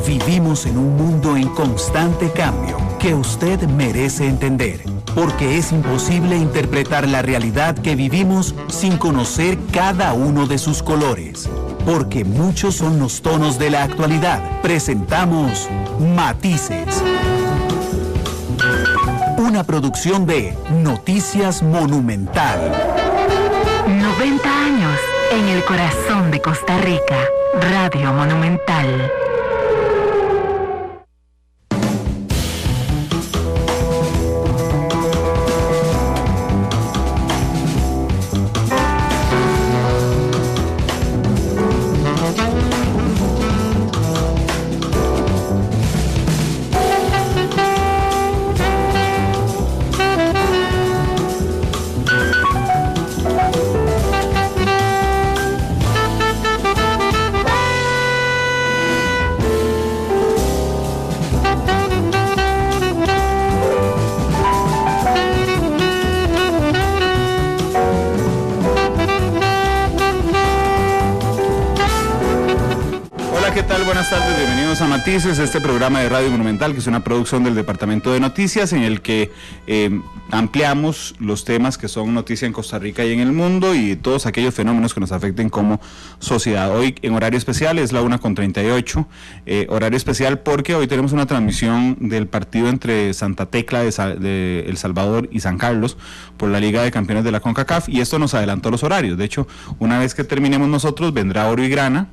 Vivimos en un mundo en constante cambio que usted merece entender, porque es imposible interpretar la realidad que vivimos sin conocer cada uno de sus colores. Porque muchos son los tonos de la actualidad. Presentamos Matices. Una producción de Noticias Monumental. 90 años en el corazón de Costa Rica. Radio Monumental. Buenas tardes, bienvenidos a Matices, este programa de Radio Monumental, que es una producción del Departamento de Noticias, en el que ampliamos los temas que son noticia en Costa Rica y en el mundo, y todos aquellos fenómenos que nos afecten como sociedad. Hoy en horario especial es la 1:38, horario especial porque hoy tenemos una transmisión del partido entre Santa Tecla de El Salvador y San Carlos por la Liga de Campeones de la CONCACAF, y esto nos adelantó los horarios. De hecho, una vez que terminemos nosotros, vendrá Oro y Grana,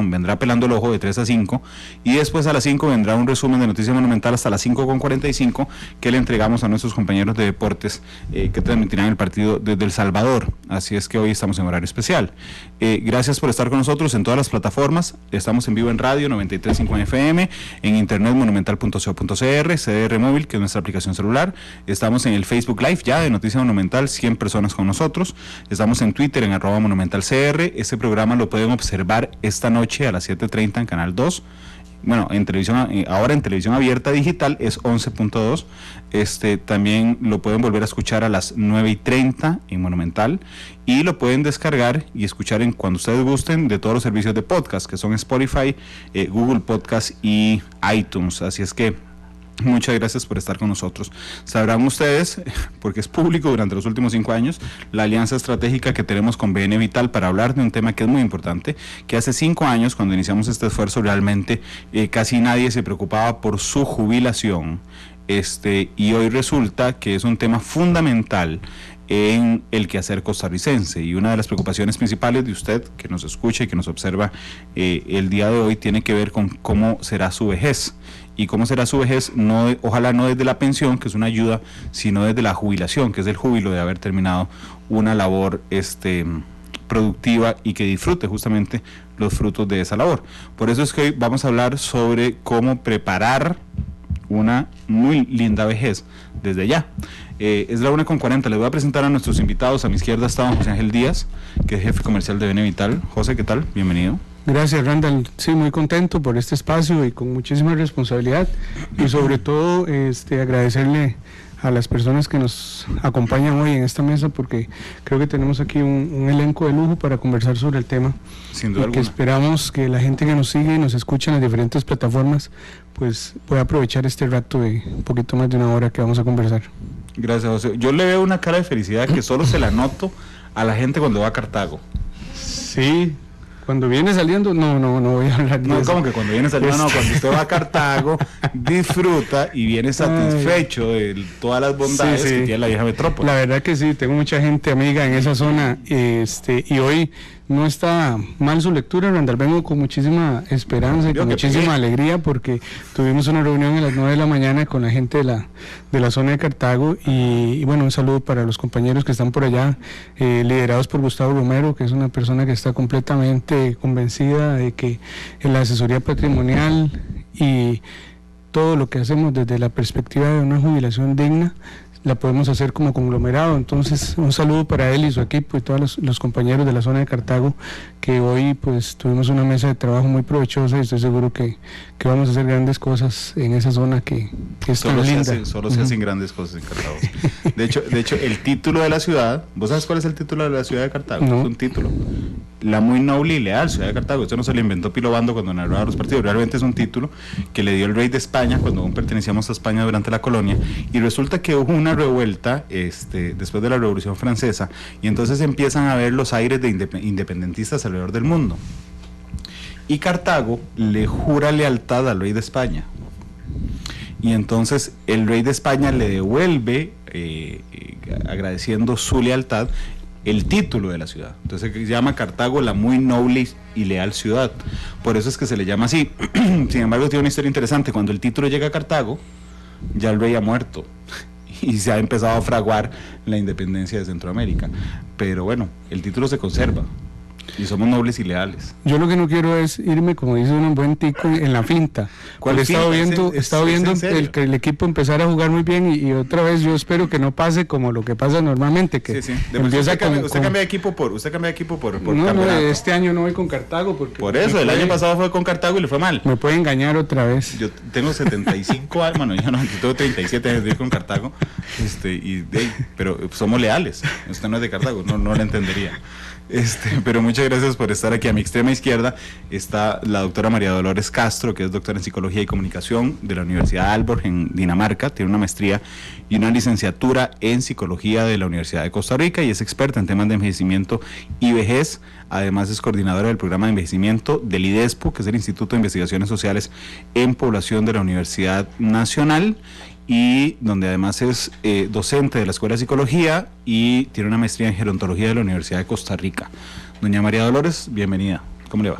vendrá Pelando el Ojo de 3 a 5, y después a las 5 vendrá un resumen de Noticias Monumental hasta las 5:45, que le entregamos a nuestros compañeros de deportes que transmitirán el partido desde El Salvador. Así es que hoy estamos en horario especial. Gracias por estar con nosotros en todas las plataformas. Estamos en vivo en radio 93.5 FM, en internet monumental.co.cr, CDR Móvil, que es nuestra aplicación celular. Estamos en el Facebook Live ya de Noticias Monumental, 100 personas con nosotros. Estamos en Twitter en @monumentalcr. Este programa lo pueden observar esta noche a las 7:30 en Canal 2. Bueno, en televisión, ahora en televisión abierta digital es 11.2. También lo pueden volver a escuchar a las 9:30 en Monumental, y lo pueden descargar y escuchar cuando ustedes gusten de todos los servicios de podcast, que son Spotify, Google Podcast y iTunes. Así es que muchas gracias por estar con nosotros. Sabrán ustedes, porque es público durante los últimos 5 años, la alianza estratégica que tenemos con BN Vital para hablar de un tema que es muy importante, que hace 5 años, cuando iniciamos este esfuerzo, realmente casi nadie se preocupaba por su jubilación, y hoy resulta que es un tema fundamental en el quehacer costarricense, y una de las preocupaciones principales de usted que nos escucha y que nos observa el día de hoy tiene que ver con cómo será su vejez. Y cómo será su vejez, ojalá no desde la pensión, que es una ayuda, sino desde la jubilación, que es el júbilo de haber terminado una labor productiva y que disfrute justamente los frutos de esa labor. Por eso es que hoy vamos a hablar sobre cómo preparar una muy linda vejez desde ya. Es la 1:40, les voy a presentar a nuestros invitados. A mi izquierda está don José Ángel Díaz, que es jefe comercial de BN Vital. José, ¿qué tal? Bienvenido. Gracias, Randall. Sí, muy contento por este espacio y con muchísima responsabilidad, y sobre todo agradecerle a las personas que nos acompañan hoy en esta mesa, porque creo que tenemos aquí un elenco de lujo para conversar sobre el tema. Sin duda alguna. Que esperamos que la gente que nos sigue y nos escucha en las diferentes plataformas pues pueda aprovechar este rato de un poquito más de una hora que vamos a conversar. Gracias, José. Yo le veo una cara de felicidad que solo se la noto a la gente cuando va a Cartago. Sí. Cuando viene saliendo, no voy a hablar de eso. No, como que cuando viene saliendo, no, cuando usted va a Cartago, disfruta y viene satisfecho de todas las bondades que tiene la vieja metrópoli. La verdad que sí, tengo mucha gente amiga en esa zona, y hoy no está mal su lectura, Randall. Vengo con muchísima esperanza y con muchísima alegría, porque tuvimos una reunión a las 9 de la mañana con la gente de la zona de Cartago, y bueno, un saludo para los compañeros que están por allá, liderados por Gustavo Romero, que es una persona que está completamente convencida de que en la asesoría patrimonial y todo lo que hacemos desde la perspectiva de una jubilación digna la podemos hacer como conglomerado. Entonces, un saludo para él y su equipo y todos los compañeros de la zona de Cartago, que hoy pues tuvimos una mesa de trabajo muy provechosa, y estoy seguro que vamos a hacer grandes cosas en esa zona que es tan linda. Solo se hacen grandes cosas en Cartago. De hecho, el título de la ciudad, ¿vos sabes cuál es el título de la ciudad de Cartago? No. Es un título: la muy noble y leal ciudad de Cartago. Esto no se lo inventó Pilo Bando cuando narraba los partidos, realmente es un título que le dio el rey de España cuando aún pertenecíamos a España durante la colonia, y resulta que hubo una revuelta después de la Revolución Francesa, y entonces empiezan a ver los aires de independentistas alrededor del mundo, y Cartago le jura lealtad al rey de España, y entonces el rey de España le devuelve, agradeciendo su lealtad, el título de la ciudad. Entonces se llama Cartago la muy noble y leal ciudad. Por eso es que se le llama así. Sin embargo, tiene una historia interesante. Cuando el título llega a Cartago, ya el rey ha muerto y se ha empezado a fraguar la independencia de Centroamérica. Pero bueno, el título se conserva y somos nobles y leales. Yo lo que no quiero es irme, como dice un buen tico, en la finta. ¿Cuál finta? He estado viendo que el equipo empezar a jugar muy bien y otra vez yo espero que no pase como lo que pasa normalmente, que usted cambia de equipo por no, este año no voy con Cartago porque por eso el año pasado fue con Cartago y le fue mal. Me puede engañar otra vez. Yo tengo 75 años, bueno, yo tengo 37 años de ir con Cartago, pero somos leales. Usted no es de Cartago, no lo entendería. Pero muchas gracias por estar aquí. A mi extrema izquierda está la doctora María Dolores Castro, que es doctora en Psicología y Comunicación de la Universidad Aalborg en Dinamarca, tiene una maestría y una licenciatura en Psicología de la Universidad de Costa Rica y es experta en temas de envejecimiento y vejez. Además es coordinadora del programa de envejecimiento del IDESPO, que es el Instituto de Investigaciones Sociales en Población de la Universidad Nacional, y donde además es docente de la Escuela de Psicología y tiene una maestría en Gerontología de la Universidad de Costa Rica. Doña María Dolores, bienvenida. ¿Cómo le va?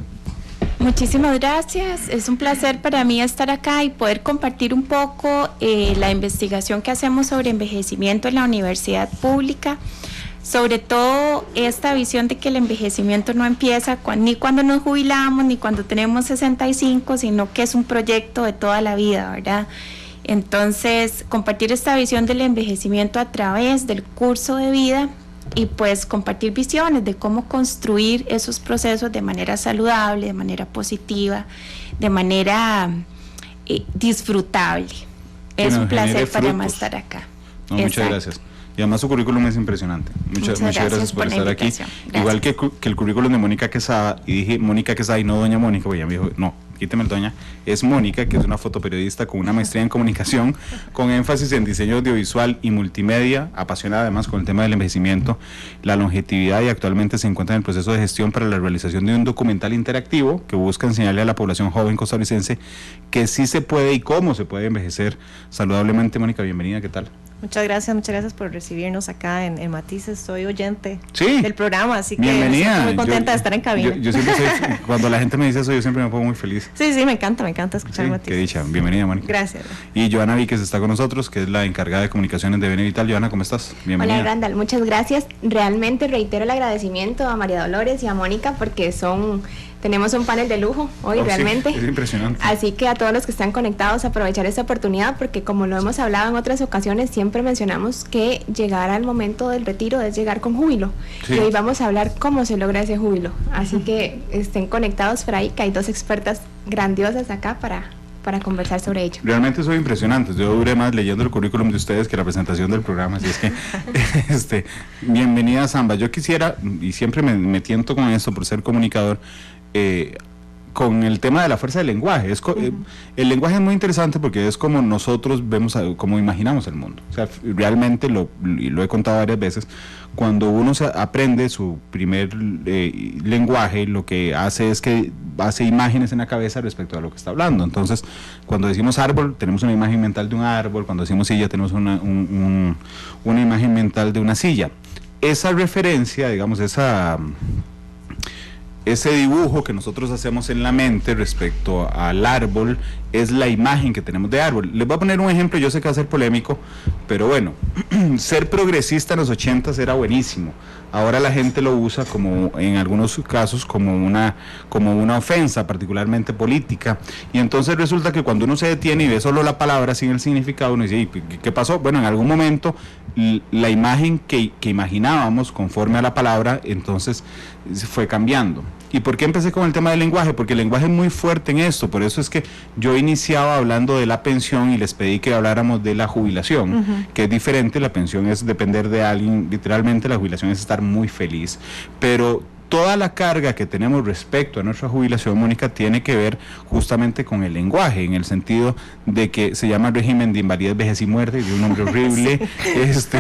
Muchísimas gracias. Es un placer para mí estar acá y poder compartir un poco la investigación que hacemos sobre envejecimiento en la universidad pública. Sobre todo esta visión de que el envejecimiento no empieza ni cuando nos jubilamos ni cuando tenemos 65, sino que es un proyecto de toda la vida, ¿verdad? Entonces, compartir esta visión del envejecimiento a través del curso de vida y pues compartir visiones de cómo construir esos procesos de manera saludable, de manera positiva, de manera disfrutable. Es un placer para mí estar acá. No, muchas gracias. Y además su currículum es impresionante. Muchas gracias por estar aquí. Gracias. Igual que el currículum de Mónica Quesada, y dije Mónica Quesada y no doña Mónica, porque ella me dijo, no, quíteme el doña, es Mónica, que es una fotoperiodista con una maestría en comunicación, con énfasis en diseño audiovisual y multimedia, apasionada además con el tema del envejecimiento, la longevidad, y actualmente se encuentra en el proceso de gestión para la realización de un documental interactivo que busca enseñarle a la población joven costarricense que sí se puede y cómo se puede envejecer saludablemente. Mónica, bienvenida, ¿qué tal? Muchas gracias por recibirnos acá en Matices. Soy oyente ¿sí? del programa, así que bienvenida. Estoy muy contenta de estar en cabina. Yo siempre cuando la gente me dice eso, yo siempre me pongo muy feliz. Sí, me encanta escuchar Matices. Qué dicha, bienvenida, Mónica. Gracias. Y Joana Víquez está con nosotros, que es la encargada de comunicaciones de Benevital. Joana, ¿cómo estás? Bienvenida. Hola, Randall, muchas gracias. Realmente reitero el agradecimiento a María Dolores y a Mónica porque tenemos un panel de lujo hoy, realmente. Sí, es impresionante. Así que a todos los que están conectados, aprovechar esta oportunidad, porque como lo hemos hablado en otras ocasiones, siempre mencionamos que llegar al momento del retiro es llegar con júbilo. Sí. Y hoy vamos a hablar cómo se logra ese júbilo. Así que estén conectados por ahí, que hay dos expertas grandiosas acá para conversar sobre ello. Realmente soy impresionante. Yo duré más leyendo el currículum de ustedes que la presentación del programa, así es que bienvenida, Samba. Yo quisiera, y siempre me tiento con esto por ser comunicador, con el tema de la fuerza del lenguaje. El lenguaje es muy interesante porque es como nosotros vemos, como imaginamos el mundo. O sea, realmente lo he contado varias veces, cuando uno aprende su primer lenguaje, lo que hace es que hace imágenes en la cabeza respecto a lo que está hablando. Entonces, cuando decimos árbol, tenemos una imagen mental de un árbol; cuando decimos silla, tenemos una imagen mental de una silla. Esa referencia, digamos, ese dibujo que nosotros hacemos en la mente respecto al árbol es la imagen que tenemos de árbol. Les voy a poner un ejemplo, yo sé que va a ser polémico, pero bueno, ser progresista en los 80s era buenísimo. Ahora la gente lo usa como, en algunos casos, como una ofensa, particularmente política. Y entonces resulta que cuando uno se detiene y ve solo la palabra sin el significado, uno dice, ¿qué pasó? Bueno, en algún momento la imagen que imaginábamos conforme a la palabra, entonces fue cambiando. ¿Y por qué empecé con el tema del lenguaje? Porque el lenguaje es muy fuerte en esto. Por eso es que yo iniciaba hablando de la pensión y les pedí que habláramos de la jubilación, que es diferente. La pensión es depender de alguien, literalmente la jubilación es estar muy feliz. Pero toda la carga que tenemos respecto a nuestra jubilación, Mónica, tiene que ver justamente con el lenguaje, en el sentido de que se llama régimen de invalidez, vejez y muerte, de un nombre horrible. Sí.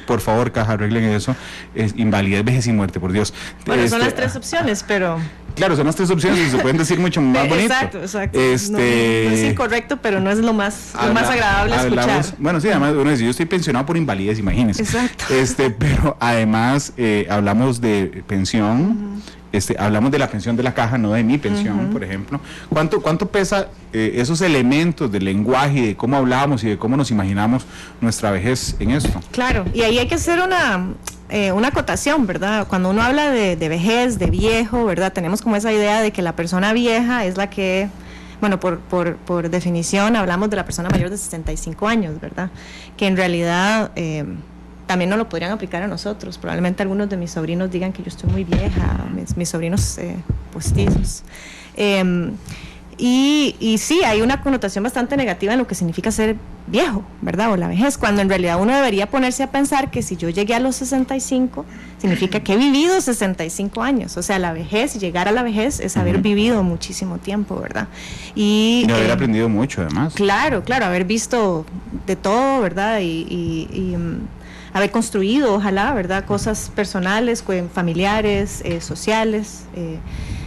Por favor, Caja, arreglen eso. Es invalidez, vejez y muerte, por Dios. Bueno, son las 3 opciones, pero... Claro, son las 3 opciones y se pueden decir mucho más bonito. Exacto. No es incorrecto, pero no es lo más agradable escuchar. Bueno, sí, además uno dice, yo estoy pensionado por invalidez, imagínense. Exacto. Pero además hablamos de pensión, hablamos de la pensión de la Caja, no de mi pensión, por ejemplo. ¿Cuánto pesa esos elementos del lenguaje y de cómo hablamos y de cómo nos imaginamos nuestra vejez en esto? Claro, y ahí hay que hacer una acotación, ¿verdad? Cuando uno habla de vejez, de viejo, ¿verdad? Tenemos como esa idea de que la persona vieja es la que, bueno, por definición hablamos de la persona mayor de 65 años, ¿verdad? Que en realidad también no lo podrían aplicar a nosotros. Probablemente algunos de mis sobrinos digan que yo estoy muy vieja, mis sobrinos postizos. Y sí, hay una connotación bastante negativa en lo que significa ser viejo, ¿verdad? O la vejez, cuando en realidad uno debería ponerse a pensar que si yo llegué a los 65, significa que he vivido 65 años. O sea, la vejez, llegar a la vejez es haber vivido muchísimo tiempo, ¿verdad? Y haber aprendido mucho, además. Claro, haber visto de todo, ¿verdad? Y haber construido, ojalá, ¿verdad? Cosas personales, familiares, sociales.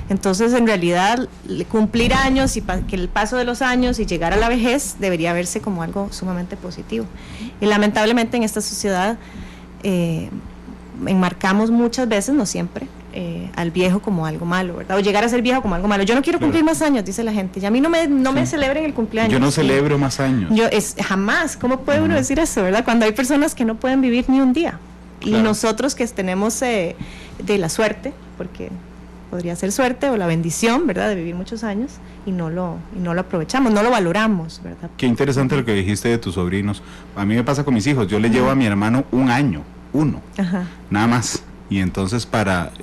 Entonces, en realidad, cumplir años y que el paso de los años y llegar a la vejez debería verse como algo sumamente positivo. Y lamentablemente en esta sociedad enmarcamos muchas veces, no siempre, al viejo como algo malo, ¿verdad? O llegar a ser viejo como algo malo. Yo no quiero cumplir más años, dice la gente. Y a mí no me celebren el cumpleaños. Yo no celebro más años. Jamás. ¿Cómo puede uno decir eso, verdad? Cuando hay personas que no pueden vivir ni un día. Claro. Y nosotros que tenemos de la suerte, porque podría ser suerte o la bendición, ¿verdad?, de vivir muchos años y no lo aprovechamos, no lo valoramos, ¿verdad? Qué interesante lo que dijiste de tus sobrinos. A mí me pasa con mis hijos, yo le llevo a mi hermano un año, nada más. Y entonces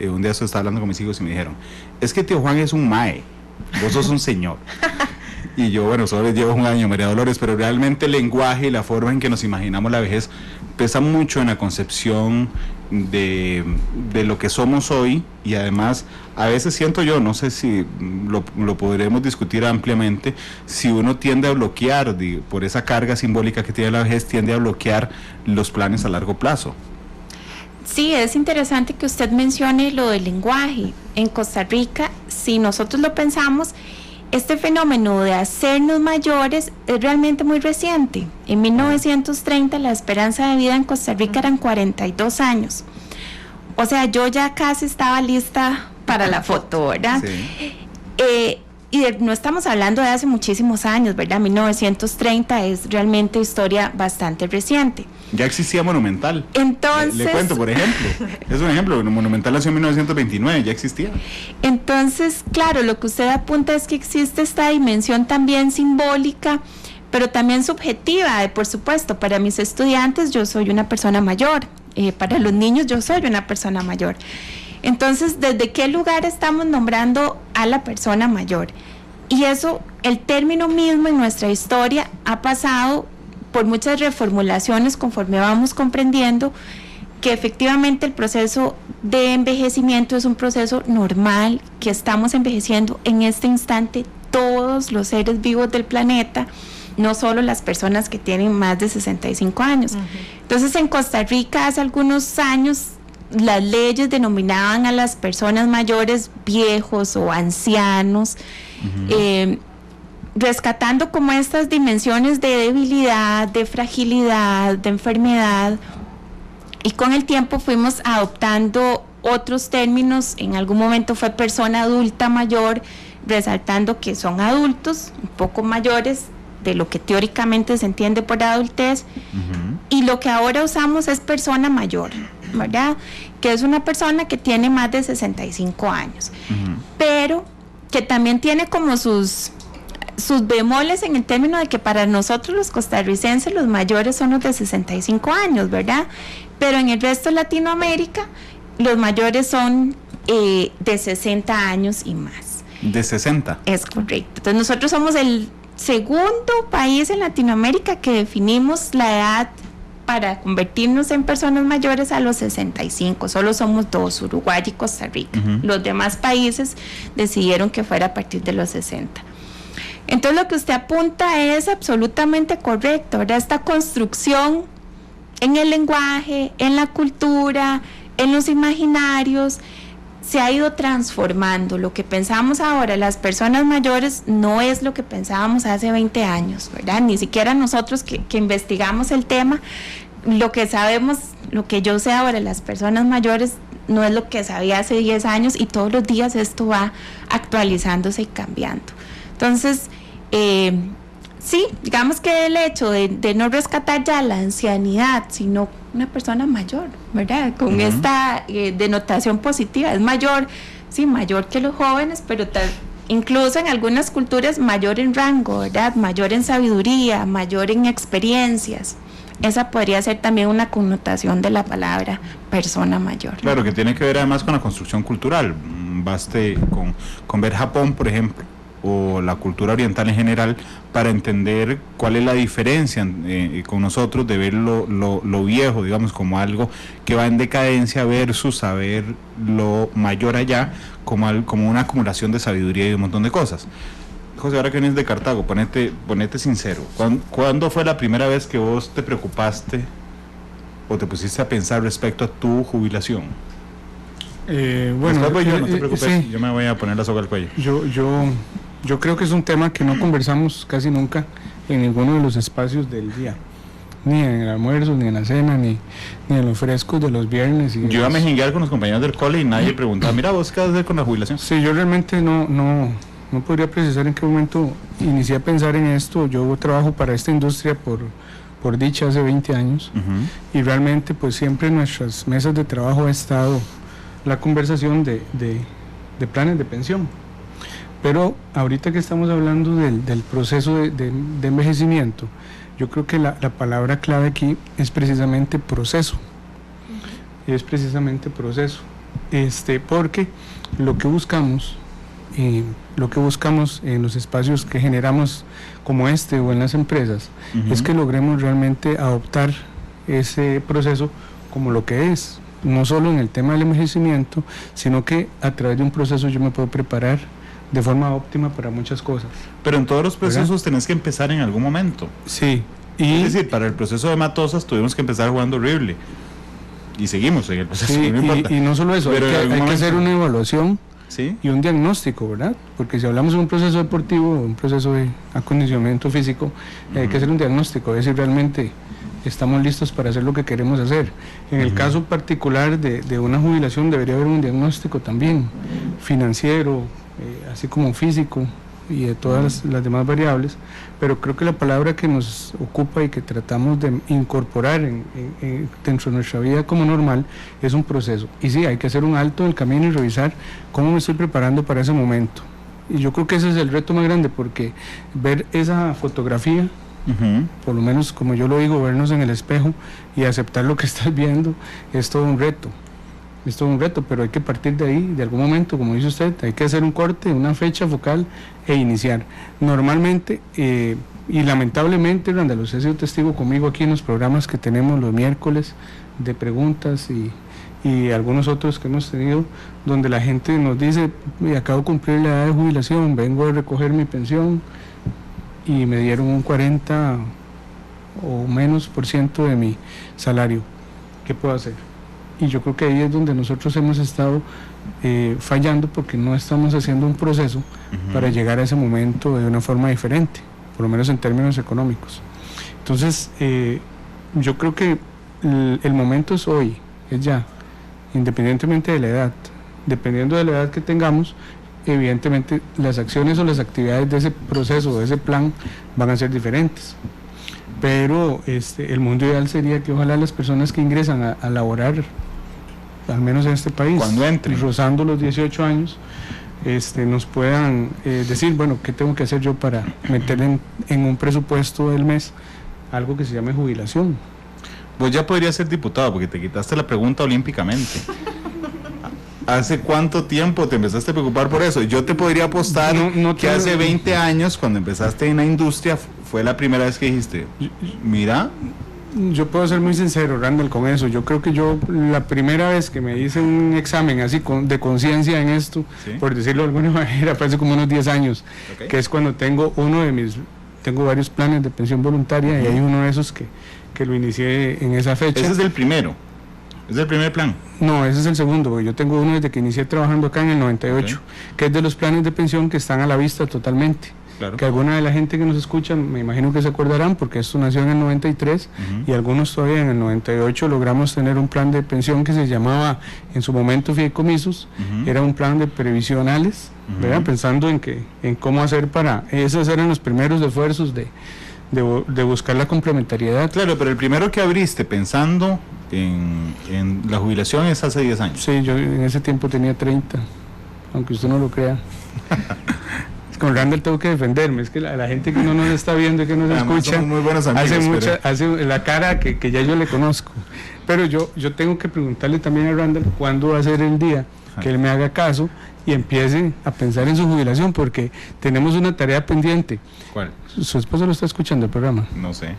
un día estaba hablando con mis hijos y me dijeron, es que tío Juan es un mae, vos sos un señor. Y yo, bueno, solo les llevo un año, María Dolores, pero realmente el lenguaje y la forma en que nos imaginamos la vejez pesa mucho en la concepción de lo que somos hoy, y además a veces siento yo, no sé si lo podremos discutir ampliamente, si uno tiende a bloquear, por esa carga simbólica que tiene la vejez, tiende a bloquear los planes a largo plazo. Sí, es interesante que usted mencione lo del lenguaje. En Costa Rica, si nosotros lo pensamos, este fenómeno de hacernos mayores es realmente muy reciente. En 1930 la esperanza de vida en Costa Rica eran 42 años. O sea, yo ya casi estaba lista para la foto, ¿verdad? Sí. No estamos hablando de hace muchísimos años, ¿verdad? 1930 es realmente historia bastante reciente. Ya existía Monumental. Entonces... Le cuento, por ejemplo. Es un ejemplo, Monumental nació en 1929, ya existía. Entonces, claro, lo que usted apunta es que existe esta dimensión también simbólica, pero también subjetiva, por supuesto. Para mis estudiantes yo soy una persona mayor, para los niños yo soy una persona mayor. Entonces, ¿desde qué lugar estamos nombrando a la persona mayor? Y eso, el término mismo en nuestra historia ha pasado por muchas reformulaciones conforme vamos comprendiendo que efectivamente el proceso de envejecimiento es un proceso normal, que estamos envejeciendo en este instante todos los seres vivos del planeta, no solo las personas que tienen más de 65 años. Entonces, en Costa Rica hace algunos años las leyes denominaban a las personas mayores viejos o ancianos, rescatando como estas dimensiones de debilidad, de fragilidad, de enfermedad, y con el tiempo fuimos adoptando otros términos. En algún momento fue persona adulta mayor, resaltando que son adultos un poco mayores de lo que teóricamente se entiende por adultez, y lo que ahora usamos es persona mayor, ¿verdad? Que es una persona que tiene más de 65 años, pero que también tiene como sus bemoles en el término de que para nosotros los costarricenses los mayores son los de 65 años, ¿verdad? Pero en el resto de Latinoamérica los mayores son de 60 años y más. ¿De 60? Es correcto. Entonces nosotros somos el segundo país en Latinoamérica que definimos la edad para convertirnos en personas mayores a los 65. Solo somos 2, Uruguay y Costa Rica. Los demás países decidieron que fuera a partir de los 60. Entonces lo que usted apunta es absolutamente correcto, ¿verdad? Esta construcción en el lenguaje, en la cultura, en los imaginarios, se ha ido transformando. Lo que pensamos ahora las personas mayores no es lo que pensábamos hace 20 años, ¿verdad? Ni siquiera nosotros que investigamos el tema, lo que sabemos, lo que yo sé ahora de las personas mayores no es lo que sabía hace 10 años, y todos los días esto va actualizándose y cambiando. Entonces, sí, digamos que el hecho de no rescatar ya la ancianidad, sino una persona mayor, ¿verdad? Con esta denotación positiva, es mayor, sí, mayor que los jóvenes, pero incluso en algunas culturas mayor en rango, ¿verdad? Mayor en sabiduría, mayor en experiencias. Esa podría ser también una connotación de la palabra persona mayor. Claro, que tiene que ver además con la construcción cultural. Baste con ver Japón, por ejemplo, o la cultura oriental en general, para entender cuál es la diferencia con nosotros de ver lo viejo, digamos, como algo que va en decadencia, versus saber lo mayor allá como una acumulación de sabiduría y de un montón de cosas. José, ahora que vienes de Cartago, ponete sincero, ¿cuándo fue la primera vez que vos te preocupaste o te pusiste a pensar respecto a tu jubilación? Bueno, no te preocupes, sí. Yo me voy a poner la soga al cuello. Yo creo que es un tema que no conversamos casi nunca en ninguno de los espacios del día, ni en el almuerzo, ni en la cena, ni en los frescos de los viernes. Yo iba a mejinguear con los compañeros del cole y nadie preguntaba, mira, ¿vos qué vas a hacer con la jubilación? Sí, yo realmente no podría precisar en qué momento inicié a pensar en esto. Yo trabajo para esta industria por dicha hace 20 años, y realmente pues siempre en nuestras mesas de trabajo ha estado la conversación de planes de pensión. Pero ahorita que estamos hablando del proceso de envejecimiento, yo creo que la palabra clave aquí es precisamente proceso. Es precisamente proceso. Porque lo que buscamos en los espacios que generamos como este o en las empresas, es que logremos realmente adoptar ese proceso como lo que es, no solo en el tema del envejecimiento, sino que a través de un proceso yo me puedo preparar de forma óptima para muchas cosas. Pero en todos los procesos, ¿verdad?, tenés que empezar en algún momento. Sí. Es decir, para el proceso de Matosas tuvimos que empezar jugando horrible. Y seguimos en el proceso, sí, no importa. Y no solo eso, pero hay que hacer una evaluación, ¿sí?, y un diagnóstico, ¿verdad? Porque si hablamos de un proceso deportivo, un proceso de acondicionamiento físico, hay que hacer un diagnóstico, a ver si realmente estamos listos para hacer lo que queremos hacer. En el caso particular de una jubilación debería haber un diagnóstico también, financiero, así como físico, y de todas las demás variables, pero creo que la palabra que nos ocupa y que tratamos de incorporar dentro de nuestra vida como normal es un proceso. Y sí, hay que hacer un alto en el camino y revisar cómo me estoy preparando para ese momento. Y yo creo que ese es el reto más grande, porque ver esa fotografía, por lo menos como yo lo digo, vernos en el espejo y aceptar lo que estás viendo, es todo un reto. Es todo un reto, pero hay que partir de ahí, de algún momento, como dice usted, hay que hacer un corte, una fecha focal e iniciar. Normalmente, y lamentablemente, Randall, usted ha sido testigo conmigo aquí en los programas que tenemos los miércoles de preguntas y algunos otros que hemos tenido, donde la gente nos dice, acabo de cumplir la edad de jubilación, vengo a recoger mi pensión y me dieron un 40 o menos % de mi salario. ¿Qué puedo hacer? Y yo creo que ahí es donde nosotros hemos estado fallando, porque no estamos haciendo un proceso para llegar a ese momento de una forma diferente, por lo menos en términos económicos. Entonces, yo creo que el momento es hoy, es ya, independientemente de la edad. Dependiendo de la edad que tengamos, evidentemente las acciones o las actividades de ese proceso, de ese plan, van a ser diferentes. Pero el mundo ideal sería que ojalá las personas que ingresan a laborar, al menos en este país, cuando entren, rozando los 18 años, nos puedan decir, bueno, ¿qué tengo que hacer yo para meter en un presupuesto del mes algo que se llame jubilación? Vos ya podrías ser diputado, porque te quitaste la pregunta olímpicamente. ¿Hace cuánto tiempo te empezaste a preocupar por eso? Yo te podría apostar que hace 20 años, cuando empezaste en la industria, fue la primera vez que dijiste, mira, Yo puedo ser muy sincero, Randall, con eso. Yo creo que yo, la primera vez que me hice un examen así de conciencia en esto, ¿sí?, por decirlo de alguna manera, fue hace como unos 10 años, okay, que es cuando tengo tengo varios planes de pensión voluntaria, y hay uno de esos que lo inicié en esa fecha. ¿Ese es el primero? ¿Es el primer plan? No, ese es el segundo, porque yo tengo uno desde que inicié trabajando acá en el 98, okay, que es de los planes de pensión que están a la vista totalmente. Claro. Que alguna de la gente que nos escucha, me imagino que se acordarán, porque esto nació en el 93, y algunos todavía en el 98 logramos tener un plan de pensión que se llamaba en su momento fideicomisos, era un plan de previsionales, ¿verdad? Pensando en cómo hacer esos eran los primeros esfuerzos de buscar la complementariedad. Claro, pero el primero que abriste pensando en la jubilación es hace 10 años. Sí, yo en ese tiempo tenía 30, aunque usted no lo crea. Con Randall tengo que defenderme, es que la gente que no nos está viendo y que nos escucha muy buenos amigos, hace la cara que ya yo le conozco, pero yo tengo que preguntarle también a Randall cuándo va a ser el día que él me haga caso y empiece a pensar en su jubilación, porque tenemos una tarea pendiente. ¿Cuál? ¿Su esposa lo está escuchando el programa? No sé.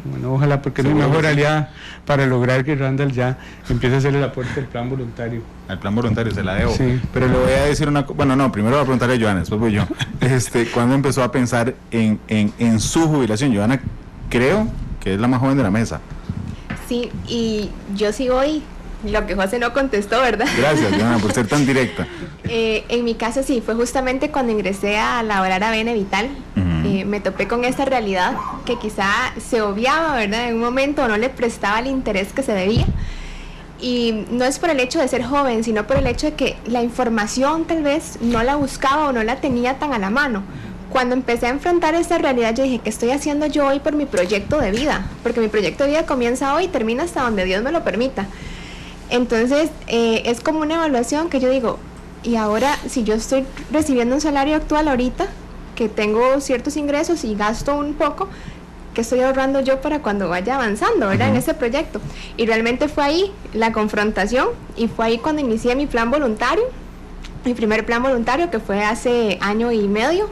Bueno, ojalá, porque es mi mejor aliada para lograr que Randall ya empiece a hacer el aporte del plan voluntario. Al plan voluntario se la debo. Sí. Pero le voy a decir primero voy a preguntarle a Johanna, después voy yo. ¿Cuándo empezó a pensar en su jubilación? Johanna, creo que es la más joven de la mesa. Sí, y yo sí voy, lo que José no contestó, ¿verdad? Gracias, Johanna, por ser tan directa. En mi caso sí, fue justamente cuando ingresé a laborar a BN Vital. Me topé con esta realidad que quizá se obviaba, ¿verdad?, en un momento, o no le prestaba el interés que se debía. Y no es por el hecho de ser joven, sino por el hecho de que la información tal vez no la buscaba o no la tenía tan a la mano. Cuando empecé a enfrentar esta realidad, yo dije, ¿qué estoy haciendo yo hoy por mi proyecto de vida? Porque mi proyecto de vida comienza hoy y termina hasta donde Dios me lo permita. Entonces, es como una evaluación que yo digo, y ahora, si yo estoy recibiendo un salario actual ahorita, que tengo ciertos ingresos y gasto un poco, que estoy ahorrando yo para cuando vaya avanzando, ¿verdad?, en ese proyecto. Y realmente fue ahí la confrontación, y fue ahí cuando inicié mi plan voluntario, mi primer plan voluntario, que fue hace 1.5 años.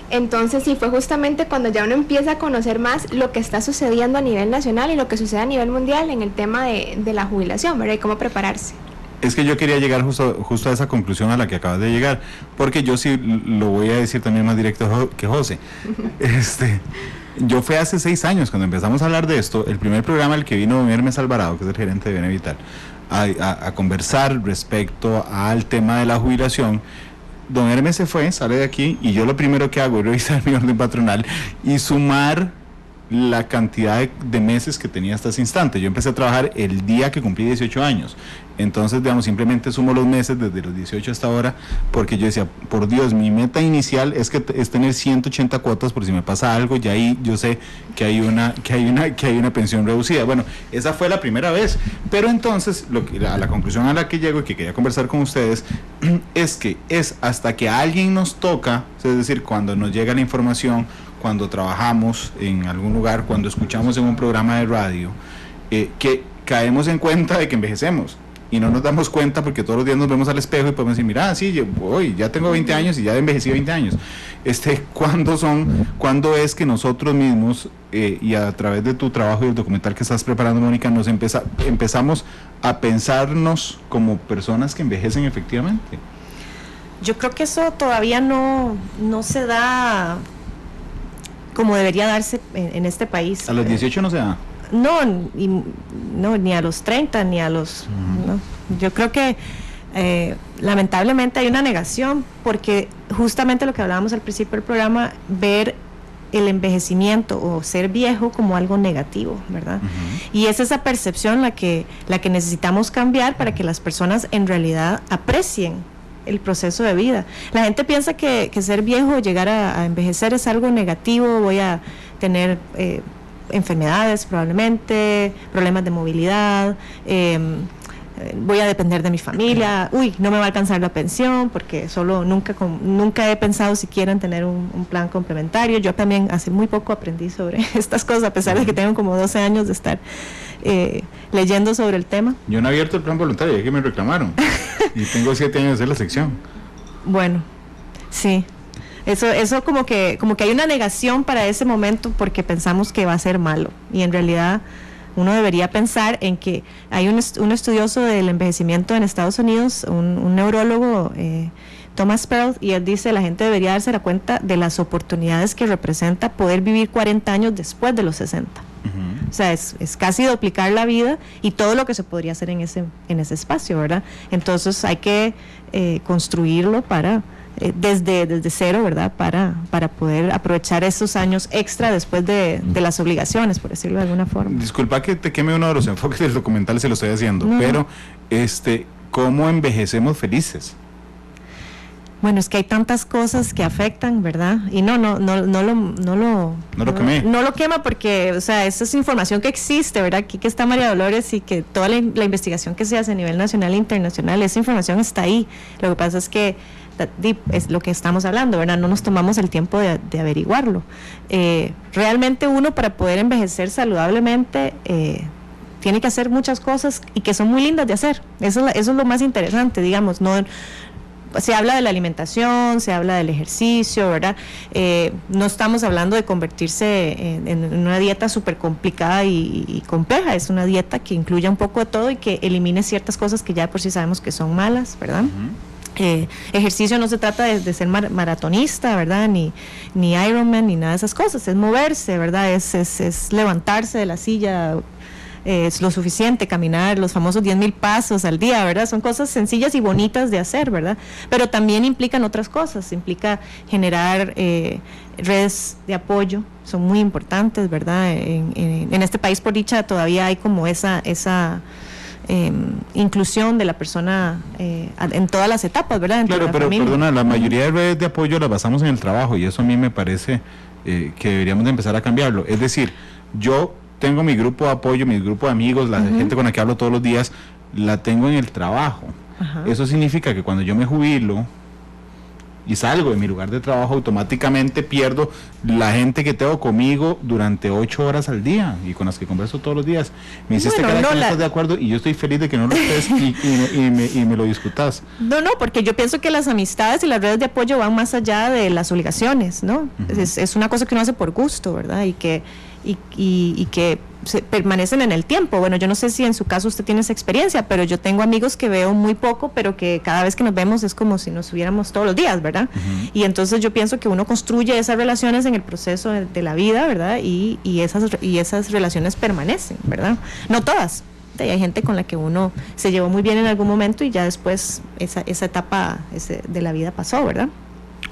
Entonces sí, fue justamente cuando ya uno empieza a conocer más lo que está sucediendo a nivel nacional y lo que sucede a nivel mundial en el tema de la jubilación, ¿verdad?, y cómo prepararse. Es que yo quería llegar justo a esa conclusión a la que acabas de llegar, porque yo sí lo voy a decir también más directo que José. Yo fue hace 6 años cuando empezamos a hablar de esto, el primer programa al que vino don Hermes Alvarado, que es el gerente de BN Vital, a conversar respecto al tema de la jubilación. Don Hermes se fue, sale de aquí, y yo lo primero que hago es revisar mi orden patronal y sumar la cantidad de meses que tenía hasta ese instante. Yo empecé a trabajar el día que cumplí 18 años, entonces simplemente sumo los meses desde los 18 hasta ahora, porque yo decía, por Dios, mi meta inicial es tener 180 cuotas por si me pasa algo, y ahí yo sé que hay una pensión reducida. Bueno, esa fue la primera vez, pero entonces a la conclusión a la que llego y que quería conversar con ustedes es que es hasta que a alguien nos toca, es decir, cuando nos llega la información, cuando trabajamos en algún lugar, cuando escuchamos en un programa de radio, que caemos en cuenta de que envejecemos, y no nos damos cuenta porque todos los días nos vemos al espejo y podemos decir, mira, sí, yo hoy ya tengo 20 años y ya envejecí 20 años. ¿Cuándo es que nosotros mismos, y a través de tu trabajo y el documental que estás preparando, Mónica, nos empezamos a pensarnos como personas que envejecen efectivamente? Yo creo que eso todavía no se da como debería darse en este país. ¿A los 18 no se da? No, ni a los 30, ni a los... No. Yo creo que lamentablemente hay una negación, porque justamente lo que hablábamos al principio del programa, ver el envejecimiento o ser viejo como algo negativo, ¿verdad? Y es esa percepción la que necesitamos cambiar para que las personas en realidad aprecien el proceso de vida. La gente piensa que ser viejo, llegar a envejecer es algo negativo, voy a tener enfermedades probablemente, problemas de movilidad, voy a depender de mi familia, no me va a alcanzar la pensión porque nunca he pensado siquiera en tener un plan complementario. Yo también hace muy poco aprendí sobre estas cosas, a pesar de que tengo como 12 años de estar leyendo sobre el tema. Yo no he abierto el plan voluntario, ya que me reclamaron y tengo 7 años de hacer la sección. Bueno, sí, eso como que hay una negación para ese momento porque pensamos que va a ser malo, y en realidad uno debería pensar en que hay un estudioso del envejecimiento en Estados Unidos, un neurólogo, Thomas Pearl, y él dice la gente debería darse la cuenta de las oportunidades que representa poder vivir 40 años después de los 60. O sea, es casi duplicar la vida y todo lo que se podría hacer en ese espacio, ¿verdad? Entonces hay que construirlo para desde cero, ¿verdad? Para poder aprovechar esos años extra después de las obligaciones, por decirlo de alguna forma. Disculpa que te queme uno de los enfoques del documental, se lo estoy haciendo, pero ¿cómo envejecemos felices? Bueno, es que hay tantas cosas que afectan, ¿verdad? Y no lo quema porque, o sea, esa es información que existe, ¿verdad? Aquí que está María Dolores y que toda la investigación que se hace a nivel nacional e internacional, esa información está ahí. Lo que pasa es que es lo que estamos hablando, ¿verdad? No nos tomamos el tiempo de averiguarlo. Realmente uno, para poder envejecer saludablemente, tiene que hacer muchas cosas y que son muy lindas de hacer. Eso es lo más interesante, digamos. No se habla de la alimentación, se habla del ejercicio, ¿verdad? No estamos hablando de convertirse en una dieta súper complicada y compleja. Es una dieta que incluya un poco de todo y que elimine ciertas cosas que ya por sí sabemos que son malas, ¿verdad? Ejercicio no se trata de ser maratonista, ¿verdad? Ni Ironman, ni nada de esas cosas. Es moverse, ¿verdad? Es levantarse de la silla, es lo suficiente, caminar los famosos 10,000 pasos al día, ¿verdad? Son cosas sencillas y bonitas de hacer, ¿verdad? Pero también implican otras cosas, implica generar redes de apoyo, son muy importantes, ¿verdad? En este país, por dicha, todavía hay como esa inclusión de la persona en todas las etapas, ¿verdad? Claro, pero perdona, la mayoría de redes de apoyo las basamos en el trabajo y eso a mí me parece que deberíamos de empezar a cambiarlo. Es decir, yo tengo mi grupo de apoyo, mi grupo de amigos, la gente con la que hablo todos los días, la tengo en el trabajo. Eso significa que cuando yo me jubilo y salgo de mi lugar de trabajo, automáticamente pierdo la gente que tengo conmigo durante 8 horas al día y con las que converso todos los días. Me hiciste que no estás de acuerdo y yo estoy feliz de que no lo estés y me lo discutas. No, porque yo pienso que las amistades y las redes de apoyo van más allá de las obligaciones, ¿no? Es una cosa que uno hace por gusto, ¿verdad? Y que permanecen en el tiempo. Bueno, yo no sé si en su caso usted tiene esa experiencia, pero yo tengo amigos que veo muy poco, pero que cada vez que nos vemos es como si nos viéramos todos los días, ¿verdad? Y entonces yo pienso que uno construye esas relaciones en el proceso de la vida, ¿verdad? Y esas relaciones permanecen, ¿verdad? No todas. Hay gente con la que uno se llevó muy bien en algún momento y ya después esa etapa de la vida pasó, ¿verdad?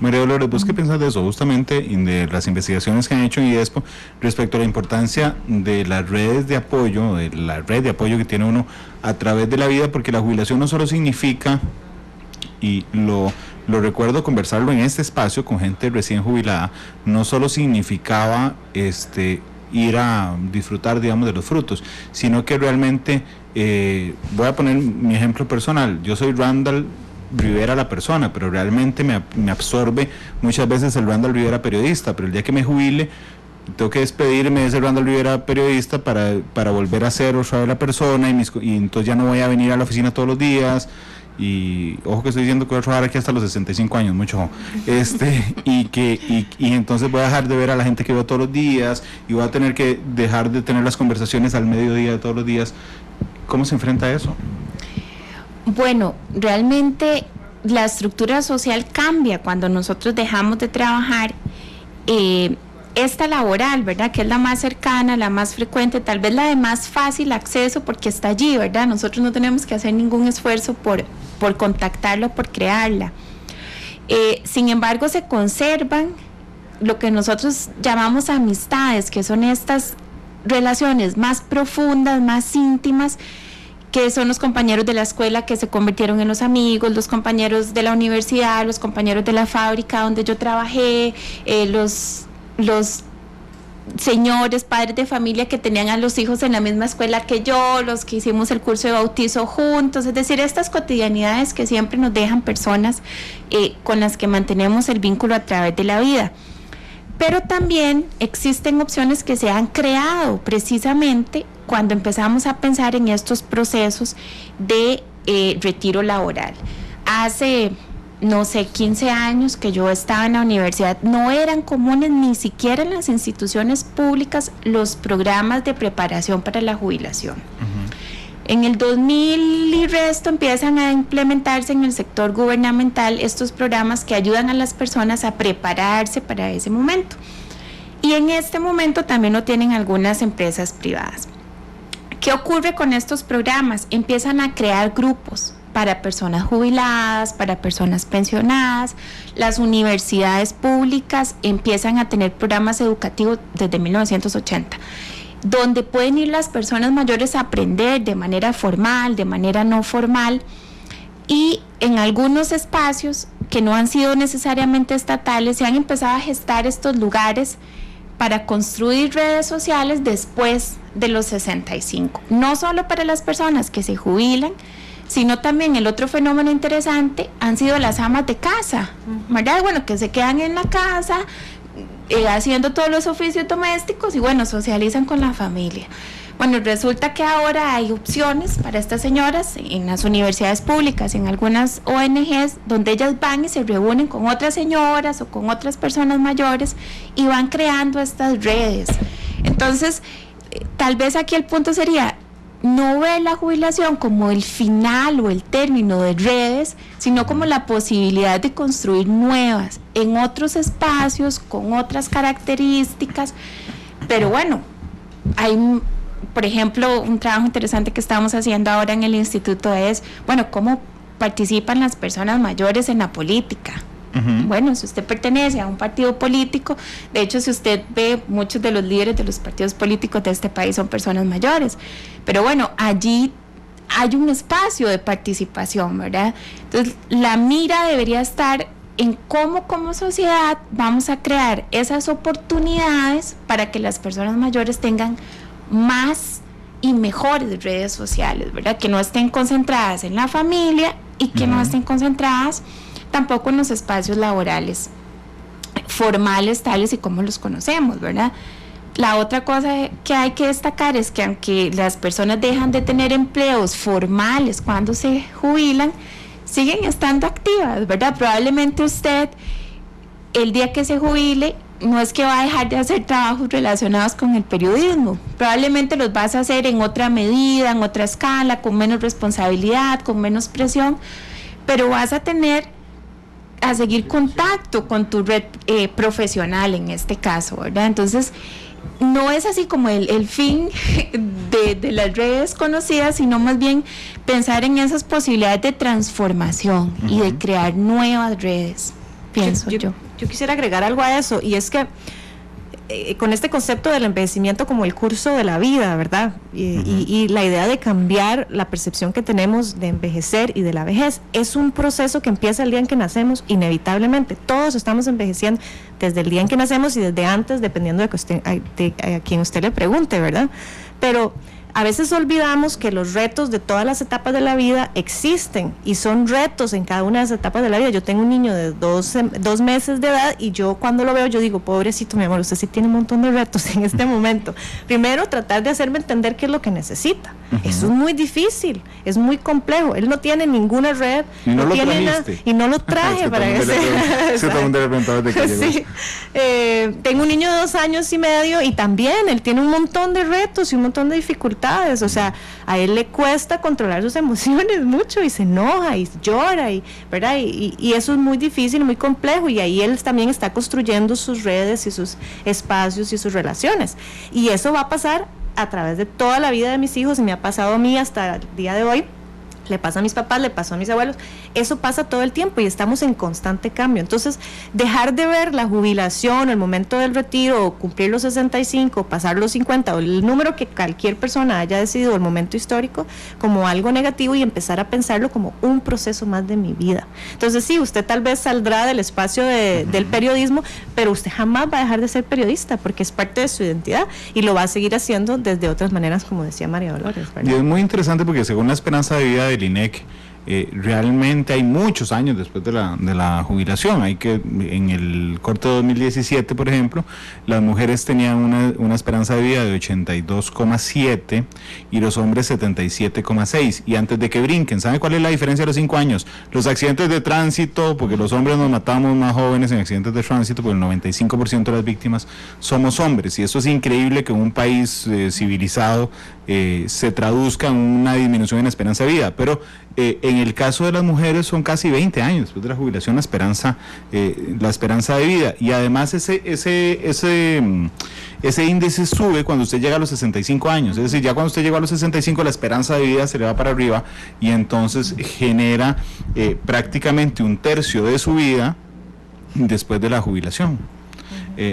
María Dolores, ¿vos qué piensas de eso? Justamente de las investigaciones que han hecho en IDESPO respecto a la importancia de las redes de apoyo, de la red de apoyo que tiene uno a través de la vida, porque la jubilación no solo significa, y lo recuerdo conversarlo en este espacio con gente recién jubilada, no solo significaba ir a disfrutar, digamos, de los frutos, sino que realmente, voy a poner mi ejemplo personal, yo soy Randall Rivera la persona, pero realmente me absorbe muchas veces el Randall Rivera periodista, pero el día que me jubile tengo que despedirme de ese Randall Rivera periodista para volver a ser otra vez la persona y entonces ya no voy a venir a la oficina todos los días y ojo que estoy diciendo que voy a trabajar aquí hasta los 65 años, mucho ojo, y entonces voy a dejar de ver a la gente que veo todos los días y voy a tener que dejar de tener las conversaciones al mediodía de todos los días. ¿Cómo se enfrenta a eso? Bueno, realmente la estructura social cambia cuando nosotros dejamos de trabajar esta laboral, ¿verdad? Que es la más cercana, la más frecuente, tal vez la de más fácil acceso porque está allí, ¿verdad? Nosotros no tenemos que hacer ningún esfuerzo por contactarla, por crearla. Sin embargo, se conservan lo que nosotros llamamos amistades, que son estas relaciones más profundas, más íntimas, que son los compañeros de la escuela que se convirtieron en los amigos, los compañeros de la universidad, los compañeros de la fábrica donde yo trabajé, los señores, padres de familia que tenían a los hijos en la misma escuela que yo, los que hicimos el curso de bautizo juntos, es decir, estas cotidianidades que siempre nos dejan personas con las que mantenemos el vínculo a través de la vida. Pero también existen opciones que se han creado precisamente cuando empezamos a pensar en estos procesos de retiro laboral. Hace no sé, 15 años que yo estaba en la universidad, no eran comunes ni siquiera en las instituciones públicas los programas de preparación para la jubilación. En el 2000 y resto empiezan a implementarse en el sector gubernamental estos programas que ayudan a las personas a prepararse para ese momento. Y en este momento también lo tienen algunas empresas privadas. ¿Qué ocurre con estos programas? Empiezan a crear grupos para personas jubiladas, para personas pensionadas. Las universidades públicas empiezan a tener programas educativos desde 1980, donde pueden ir las personas mayores a aprender de manera formal, de manera no formal, y en algunos espacios que no han sido necesariamente estatales se han empezado a gestar estos lugares para construir redes sociales después de los 65, no solo para las personas que se jubilan, sino también el otro fenómeno interesante han sido las amas de casa, ¿verdad? Bueno, que se quedan en la casa haciendo todos los oficios domésticos y bueno, socializan con la familia. Bueno, resulta que ahora hay opciones para estas señoras en las universidades públicas, en algunas ONGs, donde ellas van y se reúnen con otras señoras o con otras personas mayores y van creando estas redes. Entonces, tal vez aquí el punto sería no ver la jubilación como el final o el término de redes, sino como la posibilidad de construir nuevas en otros espacios, con otras características. Pero bueno, hay, por ejemplo, un trabajo interesante que estamos haciendo ahora en el instituto es, bueno, cómo participan las personas mayores en la política. Bueno, si usted pertenece a un partido político, de hecho, si usted ve, muchos de los líderes de los partidos políticos de este país son personas mayores, pero bueno, allí hay un espacio de participación, ¿verdad? Entonces, la mira debería estar en cómo como sociedad vamos a crear esas oportunidades para que las personas mayores tengan más y mejores redes sociales, ¿verdad? Que no estén concentradas en la familia y que no estén concentradas tampoco en los espacios laborales formales tales y como los conocemos, ¿verdad? La otra cosa que hay que destacar es que aunque las personas dejan de tener empleos formales cuando se jubilan, siguen estando activas, ¿verdad? Probablemente usted, el día que se jubile, no es que va a dejar de hacer trabajos relacionados con el periodismo, probablemente los vas a hacer en otra medida, en otra escala, con menos responsabilidad, con menos presión, pero vas a tener a seguir contacto con tu red profesional en este caso, ¿verdad? Entonces, no es así como el fin de las redes conocidas, sino más bien pensar en esas posibilidades de transformación y de crear nuevas redes, pienso yo. Yo quisiera agregar algo a eso, y es que con este concepto del envejecimiento como el curso de la vida, ¿verdad? Y la idea de cambiar la percepción que tenemos de envejecer y de la vejez, es un proceso que empieza el día en que nacemos, inevitablemente. Todos estamos envejeciendo desde el día en que nacemos y desde antes, dependiendo de a quien usted le pregunte, ¿verdad? Pero a veces olvidamos que los retos de todas las etapas de la vida existen y son retos en cada una de las etapas de la vida. Yo tengo un niño de 2 meses de edad y yo cuando lo veo yo digo, pobrecito mi amor, usted sí tiene un montón de retos en este momento. Primero, tratar de hacerme entender qué es lo que necesita. Eso es muy difícil, es muy complejo. Él no tiene ninguna red, y no tiene nada, y no lo traje para que sí. Tengo un niño de 2 años y medio y también él tiene un montón de retos y un montón de dificultades. O sea, a él le cuesta controlar sus emociones mucho y se enoja y llora, ¿verdad? Y eso es muy difícil, muy complejo, y ahí él también está construyendo sus redes y sus espacios y sus relaciones. Y eso va a pasar a través de toda la vida de mis hijos, y me ha pasado a mí hasta el día de hoy. Le pasa a mis papás, le pasó a mis abuelos, eso pasa todo el tiempo y estamos en constante cambio. Entonces, dejar de ver la jubilación, el momento del retiro, o cumplir los 65, pasar los 50, o el número que cualquier persona haya decidido, el momento histórico, como algo negativo, y empezar a pensarlo como un proceso más de mi vida. Entonces, sí, usted tal vez saldrá del espacio del periodismo, pero usted jamás va a dejar de ser periodista, porque es parte de su identidad, y lo va a seguir haciendo desde otras maneras, como decía María Dolores, ¿verdad? Y es muy interesante porque según la esperanza de vida del INEC, realmente hay muchos años después de la jubilación. Hay que, en el corte de 2017, por ejemplo, las mujeres tenían una esperanza de vida de 82,7 y los hombres 77,6. Y antes de que brinquen, ¿sabe cuál es la diferencia de los 5 años? Los accidentes de tránsito, porque los hombres nos matamos más jóvenes en accidentes de tránsito, porque el 95% de las víctimas somos hombres. Y eso es increíble que en un país civilizado se traduzca en una disminución en la esperanza de vida. Pero en el caso de las mujeres son casi 20 años después de la jubilación la esperanza de vida, y además ese índice sube cuando usted llega a los 65 años, es decir, ya cuando usted llega a los 65 la esperanza de vida se le va para arriba y entonces genera prácticamente un tercio de su vida después de la jubilación.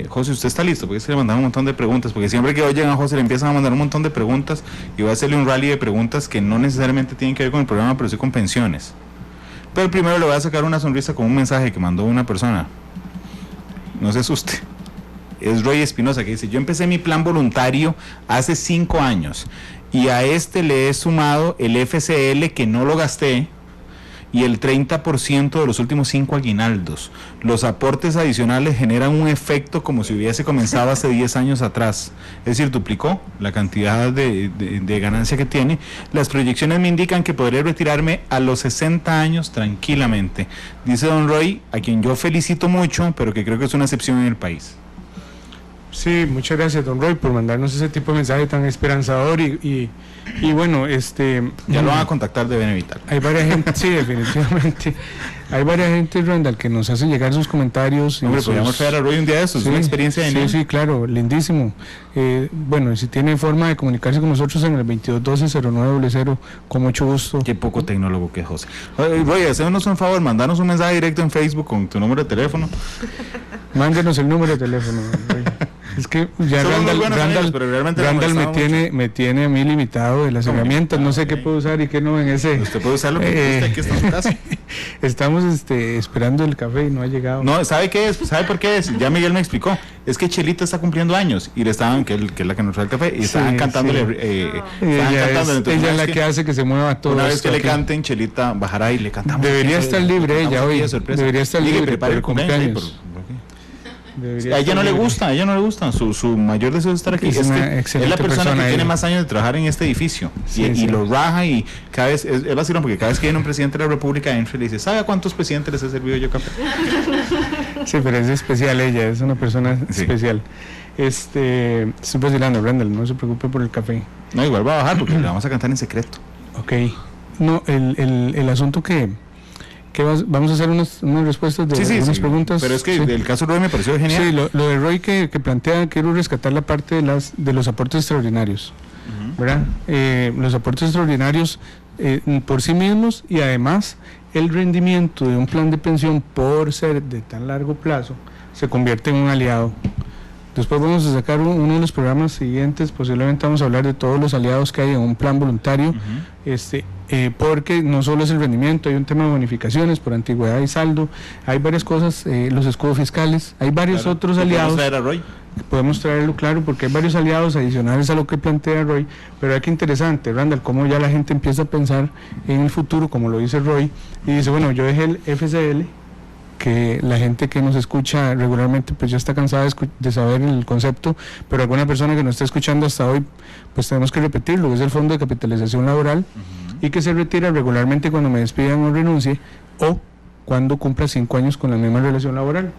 José, ¿usted está listo? Porque se le mandan un montón de preguntas, porque siempre que oyen a José le empiezan a mandar un montón de preguntas y voy a hacerle un rally de preguntas que no necesariamente tienen que ver con el programa, pero sí con pensiones. Pero primero le voy a sacar una sonrisa con un mensaje que mandó una persona. No se asuste. Es Roy Espinosa, que dice: yo empecé mi plan voluntario hace 5 años y a este le he sumado el FCL que no lo gasté y el 30% de los últimos 5 aguinaldos. Los aportes adicionales generan un efecto como si hubiese comenzado hace 10 años atrás. Es decir, duplicó la cantidad de ganancia que tiene. Las proyecciones me indican que podré retirarme a los 60 años tranquilamente. Dice don Roy, a quien yo felicito mucho, pero que creo que es una excepción en el país. Sí, muchas gracias, don Roy, por mandarnos ese tipo de mensaje tan esperanzador y bueno, ya lo van a contactar de Benevital. Hay varias gente, sí, definitivamente. Hay varias gente, Randall, que nos hace llegar sus comentarios. Hombre, podríamos traer a Roy un día de eso, es una experiencia genial. Sí, claro, lindísimo. Bueno, si tiene forma de comunicarse con nosotros en el 2212-0900, con mucho gusto. Qué poco tecnólogo que es José. Roy, hacémonos un favor, mandanos un mensaje directo en Facebook con tu número de teléfono. Mándenos el número de teléfono, Roy. Es que ya Randall me tiene a mí limitado de las herramientas, no sé qué puedo usar y qué no en ese. Usted puede usar lo que guste, aquí está en su casa. Estamos esperando el café y no ha llegado. No, ¿sabe qué es? ¿Sabe por qué es? Ya Miguel me explicó. Es que Chelita está cumpliendo años y le estaban, que es la que nos trae el café, y estaban cantándole. Ella es la que hace que se mueva todo. Una vez que le canten, Chelita bajará y le cantamos. Debería estar libre ella hoy. Debería estar libre para el cumpleaños. A ella no le gusta, su mayor deseo es estar aquí. Es la persona que tiene más años de trabajar en este edificio y lo raja, y cada vez es vacilón porque cada vez que viene un presidente de la República entra y le dice: ¿sabe a cuántos presidentes les he servido yo café? Sí, pero es especial ella, es una persona especial. Estoy vacilando, Randall, no se preocupe por el café. No, igual va a bajar porque le vamos a cantar en secreto. Ok. No, el asunto que vamos a hacer unas respuestas de algunas preguntas. Pero es que el caso de Roy me pareció genial. Sí, lo de Roy que plantea, quiero rescatar la parte de los aportes extraordinarios, ¿verdad? Los aportes extraordinarios por sí mismos, y además el rendimiento de un plan de pensión, por ser de tan largo plazo, se convierte en un aliado. Después vamos a sacar uno de los programas siguientes, posiblemente vamos a hablar de todos los aliados que hay en un plan voluntario, porque no solo es el rendimiento, hay un tema de bonificaciones por antigüedad y saldo, hay varias cosas, los escudos fiscales, hay varios otros aliados. ¿Podemos traer a Roy? Podemos traerlo, claro, porque hay varios aliados adicionales a lo que plantea Roy, pero hay que interesante, Randall, cómo ya la gente empieza a pensar en el futuro, como lo dice Roy, y dice, bueno, yo dejé el FCL, que la gente que nos escucha regularmente pues ya está cansada de saber el concepto, pero alguna persona que nos está escuchando hasta hoy, pues tenemos que repetirlo, que es el Fondo de Capitalización Laboral, y que se retira regularmente cuando me despidan o renuncie, o cuando cumpla 5 años con la misma relación laboral.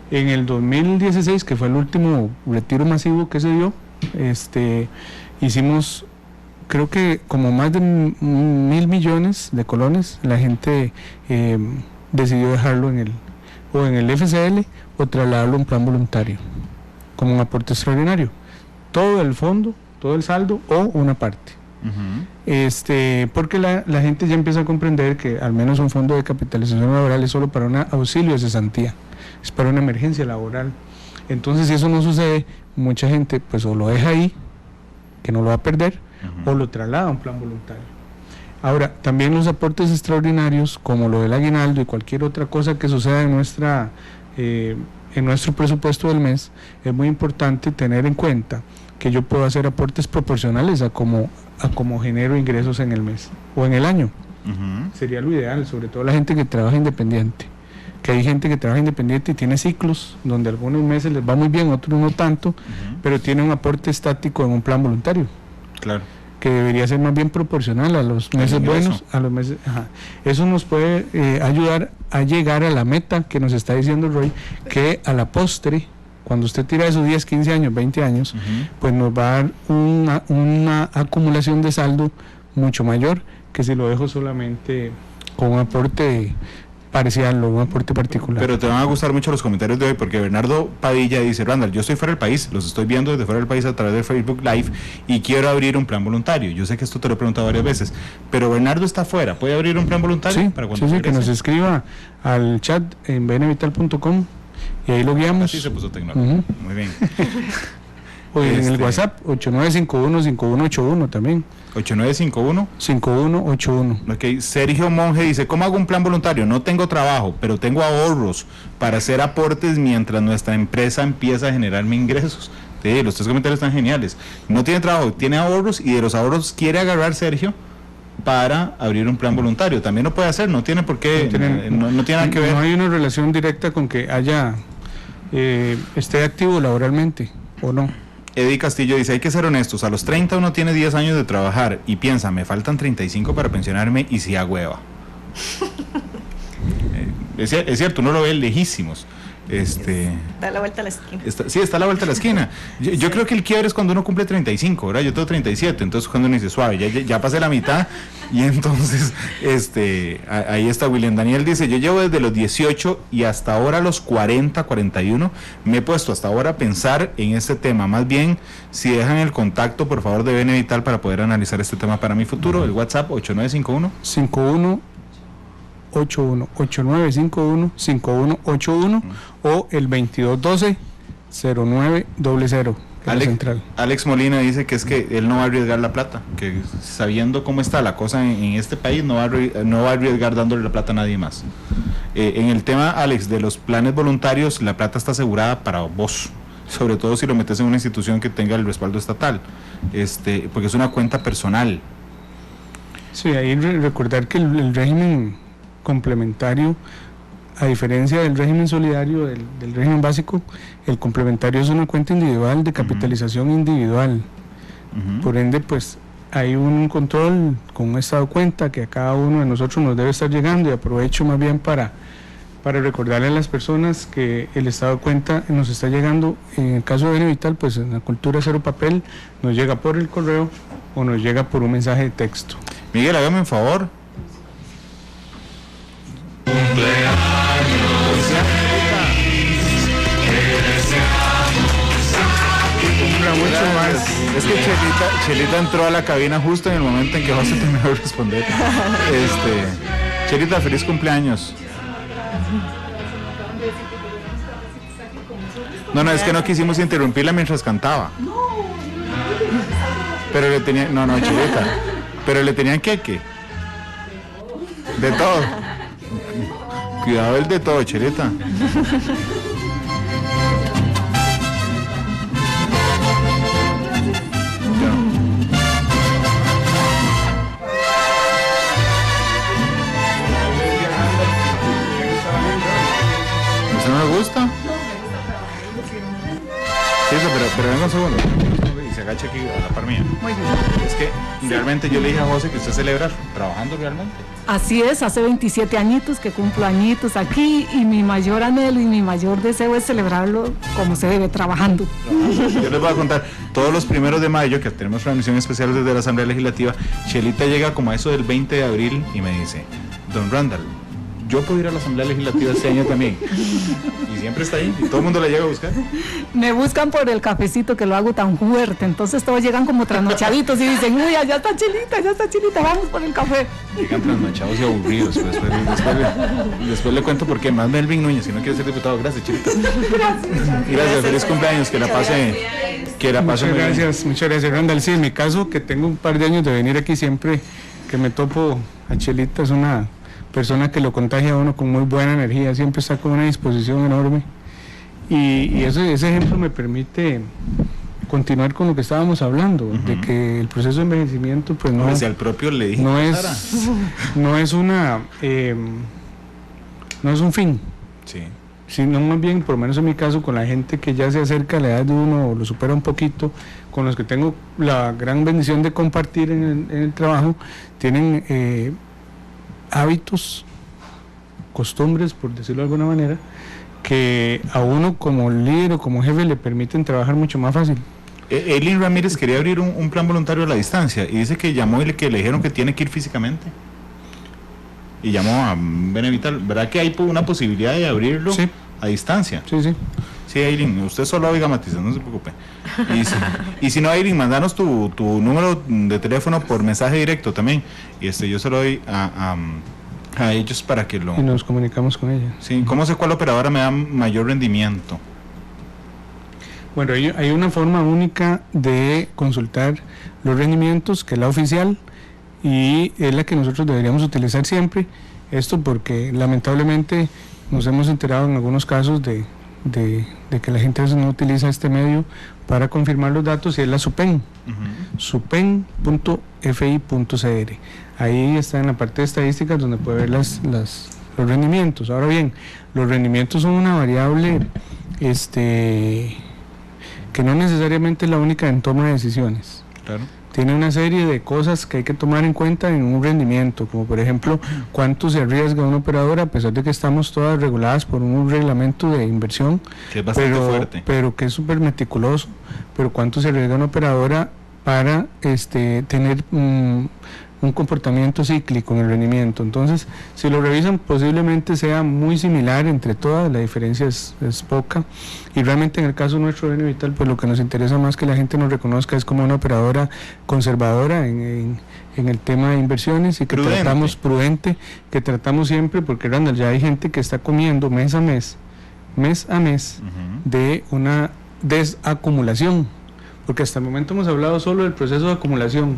En el 2016, que fue el último retiro masivo que se dio, hicimos, creo que como más de 1.000 millones de colones, la gente decidió dejarlo en el FCL o trasladarlo a un plan voluntario como un aporte extraordinario, todo el fondo, todo el saldo o una parte. Porque la gente ya empieza a comprender que al menos un fondo de capitalización laboral es solo para un auxilio de cesantía, es para una emergencia laboral. Entonces, si eso no sucede, mucha gente pues o lo deja ahí, que no lo va a perder, o lo traslada a un plan voluntario. Ahora, también los aportes extraordinarios, como lo del aguinaldo y cualquier otra cosa que suceda en nuestro presupuesto del mes, es muy importante tener en cuenta que yo puedo hacer aportes proporcionales a como genero ingresos en el mes o en el año. Sería lo ideal, sobre todo la gente que trabaja independiente. Que hay gente que trabaja independiente y tiene ciclos donde algunos meses les va muy bien, otros no tanto, pero tiene un aporte estático en un plan voluntario. Claro. Que debería ser más bien proporcional a los meses buenos, a los meses. Eso nos puede ayudar a llegar a la meta que nos está diciendo Roy, que a la postre, cuando usted tira esos 10, 15 años, 20 años, pues nos va a dar una acumulación de saldo mucho mayor que si lo dejo solamente con un aporte parcial o un aporte particular. Pero te van a gustar mucho los comentarios de hoy, porque Bernardo Padilla dice: Randall, yo estoy fuera del país, los estoy viendo desde fuera del país a través de Facebook Live y quiero abrir un plan voluntario. Yo sé que esto te lo he preguntado varias veces, pero Bernardo está fuera, ¿puede abrir un plan voluntario? Sí, para cuando sí, que nos escriba al chat en bnvital.com y ahí lo guiamos. Así se puso tecnológico. Muy bien. O en el WhatsApp 8951-5181 también. 8951-5181. Ok, Sergio Monge dice: ¿cómo hago un plan voluntario? No tengo trabajo, pero tengo ahorros para hacer aportes mientras nuestra empresa empieza a generarme ingresos. Sí, los 3 comentarios están geniales. No tiene trabajo, tiene ahorros, y de los ahorros quiere agarrar Sergio para abrir un plan voluntario. También lo puede hacer, no tiene por qué, no tiene nada que ver. No hay una relación directa con que esté activo laboralmente o no. Eddie Castillo dice: hay que ser honestos, a los 30 uno tiene 10 años de trabajar y piensa, me faltan 35 para pensionarme y si a hueva. Es cierto, uno lo ve lejísimos. Da la vuelta a la esquina. Está a la vuelta a la esquina. Yo creo que el quiebre es cuando uno cumple 35, ¿verdad? Yo tengo 37, entonces cuando uno dice, suave, ya pasé la mitad, y entonces, ahí está William Daniel, dice: yo llevo desde los 18 y hasta ahora los 40, 41, me he puesto hasta ahora a pensar en este tema. Más bien, si dejan el contacto, por favor, de Benevital para poder analizar este tema para mi futuro, el WhatsApp 8951 o el 2212-0900. Alex Molina dice que es que él no va a arriesgar la plata, que sabiendo cómo está la cosa en este país, no va a arriesgar dándole la plata a nadie más. En el tema, Alex, de los planes voluntarios, la plata está asegurada para vos, sobre todo si lo metes en una institución que tenga el respaldo estatal, porque es una cuenta personal. Sí, ahí recordar que el régimen complementario, a diferencia del régimen solidario, del régimen básico, el complementario es una cuenta individual de capitalización individual. Por ende, pues hay un control con un estado de cuenta que a cada uno de nosotros nos debe estar llegando, y aprovecho más bien para recordarle a las personas que el estado de cuenta nos está llegando, en el caso de Benevital, pues en la cultura cero papel, nos llega por el correo o nos llega por un mensaje de texto. Miguel, hágame un favor. Mucho más. Es que Chelita entró a la cabina justo en el momento en que José terminó de responder. Chelita, feliz cumpleaños. No, es que no quisimos interrumpirla mientras cantaba. Pero le tenían, Chelita, pero le tenían queque. De todo. Cuidado el de todo, Chelita. ¿Eso no le gusta? Sí, pero venga un segundo. Y se agacha aquí a la par mía. Muy bien. Es que realmente yo le dije a José que usted celebra trabajando realmente. Así es, hace 27 añitos que cumplo añitos aquí, y mi mayor anhelo y mi mayor deseo es celebrarlo como se debe, trabajando. Yo les voy a contar, todos los 1 de mayo, que tenemos una misión especial desde la Asamblea Legislativa, Chelita llega como a eso del 20 de abril y me dice: don Randall, yo puedo ir a la Asamblea Legislativa este año también. Y siempre está ahí, y todo el mundo la llega a buscar. Me buscan por el cafecito que lo hago tan fuerte, entonces todos llegan como trasnochaditos y dicen: uy, ya está Chelita, vamos por el café. Llegan trasnochados y aburridos. Después le cuento por qué. Más Melvin Núñez, si no quiere ser diputado. Gracias, Chelita. Gracias, feliz cumpleaños, que la pase muy bien. Muchas gracias, Randall. Sí, en mi caso, que tengo un par de años de venir aquí, siempre que me topo a Chelita, es una persona que lo contagia a uno con muy buena energía, siempre está con una disposición enorme, y ese ejemplo me permite continuar con lo que estábamos hablando, de que el proceso de envejecimiento pues no, si al propio le dije, no es un fin, sí, sino más bien, por lo menos en mi caso, con la gente que ya se acerca a la edad de uno o lo supera un poquito, con los que tengo la gran bendición de compartir en el trabajo, tienen hábitos, costumbres, por decirlo de alguna manera, que a uno como líder o como jefe le permiten trabajar mucho más fácil. Eileen Ramírez quería abrir un plan voluntario a la distancia y dice que llamó y que le dijeron que tiene que ir físicamente. Y llamó a Benevital. ¿Verdad que hay una posibilidad de abrirlo a distancia? Sí, sí. Sí, Eileen, usted solo oiga Matizas, no se preocupe. Y si no, Eileen, mandanos tu número de teléfono por mensaje directo también. Y yo se lo doy a ellos para que lo... Y nos comunicamos con ella. Sí, ¿cómo sé cuál operadora me da mayor rendimiento? Bueno, hay una forma única de consultar los rendimientos, que es la oficial, y es la que nosotros deberíamos utilizar siempre. Esto porque lamentablemente nos hemos enterado en algunos casos de que la gente a veces no utiliza este medio para confirmar los datos, y es la SUPEN, supen.fi.cr. Ahí está en la parte de estadísticas donde puede ver los rendimientos. Ahora bien, los rendimientos son una variable que no necesariamente es la única en toma de decisiones. Claro. Tiene una serie de cosas que hay que tomar en cuenta en un rendimiento, como por ejemplo cuánto se arriesga una operadora, a pesar de que estamos todas reguladas por un reglamento de inversión, que es bastante fuerte, pero que es súper meticuloso, pero cuánto se arriesga una operadora para tener un comportamiento cíclico en el rendimiento. Entonces, si lo revisan, posiblemente sea muy similar entre todas, la diferencia es poca, y realmente en el caso nuestro de Benevital, pues lo que nos interesa más que la gente nos reconozca es como una operadora conservadora en el tema de inversiones, y que tratamos prudente, que tratamos siempre, porque Randall, ya hay gente que está comiendo mes a mes de una desacumulación, porque hasta el momento hemos hablado solo del proceso de acumulación,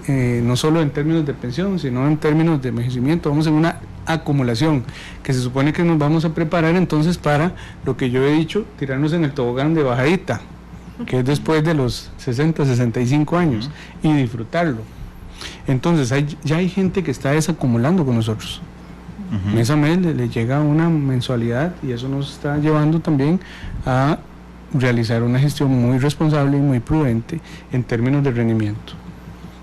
no solo en términos de pensión, sino en términos de envejecimiento. Vamos en una acumulación que se supone que nos vamos a preparar entonces para lo que yo he dicho, tirarnos en el tobogán de bajadita, que es después de los 60, 65 años, y disfrutarlo. Entonces ya hay gente que está desacumulando con nosotros. Mes a mes le llega una mensualidad, y eso nos está llevando también a realizar una gestión muy responsable y muy prudente en términos de rendimiento,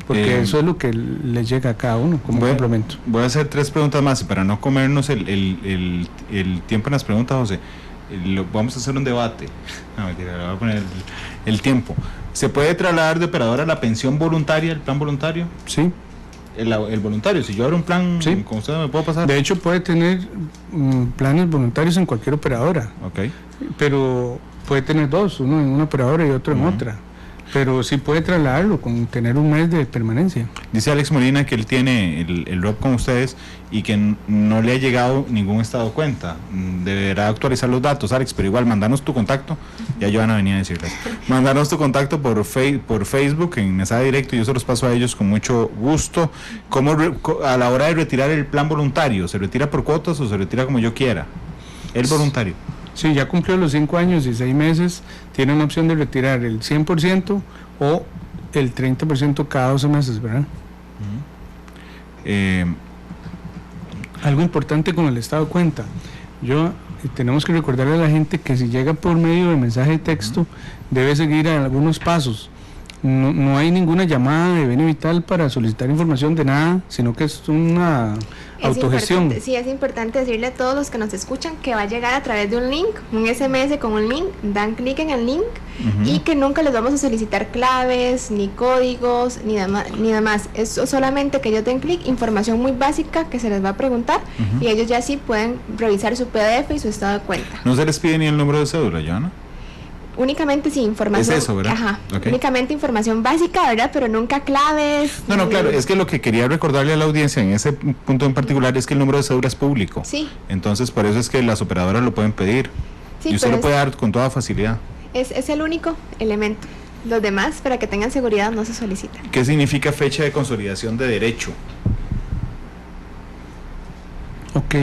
porque eso es lo que les llega a cada uno como complemento. Voy a hacer 3 preguntas más, y para no comernos el tiempo en las preguntas, José, vamos a hacer un debate. No, mentira, le voy a poner el tiempo. ¿Se puede trasladar de operadora a la pensión voluntaria, el plan voluntario? Sí. El voluntario, si yo abro un plan, sí, con usted me puedo pasar. De hecho, puede tener planes voluntarios en cualquier operadora. Okay. Pero puede tener 2, uno en una operadora y otro en otra. Pero sí puede trasladarlo con tener un mes de permanencia. Dice Alex Molina que él tiene el ROP con ustedes y que no le ha llegado ningún estado de cuenta. Deberá actualizar los datos, Alex, pero igual mandanos tu contacto. Ya Joana venía a decirles. Mandanos tu contacto por Facebook en mensaje directo, y yo se los paso a ellos con mucho gusto. ¿Cómo a la hora de retirar el plan voluntario? ¿Se retira por cuotas o se retira como yo quiera? El voluntario. Sí, ya cumplió los 5 años y 6 meses, tiene una opción de retirar el 100% o el 30% cada 12 meses, ¿verdad? Algo importante con el estado de cuenta, tenemos que recordarle a la gente que si llega por medio de mensaje de texto, debe seguir algunos pasos. No hay ninguna llamada de Benevital para solicitar información de nada, sino que es una autogestión. Sí, es importante decirle a todos los que nos escuchan que va a llegar a través de un link, un SMS con un link, dan clic en el link, y que nunca les vamos a solicitar claves, ni códigos, ni demás. Es solamente que ellos den clic, información muy básica que se les va a preguntar, y ellos ya sí pueden revisar su PDF y su estado de cuenta. ¿No se les pide ni el número de cédula, Joana? Únicamente sí, información. Es eso, ¿verdad? Ajá. Okay. Únicamente información básica, ¿verdad? Pero nunca claves. No, claro, es que lo que quería recordarle a la audiencia en ese punto en particular es que el número de cédula es público. Sí. Entonces, por eso es que las operadoras lo pueden pedir. Sí, y usted lo puede dar con toda facilidad. Es el único elemento. Los demás, para que tengan seguridad, no se solicitan. ¿Qué significa fecha de consolidación de derecho? Ok.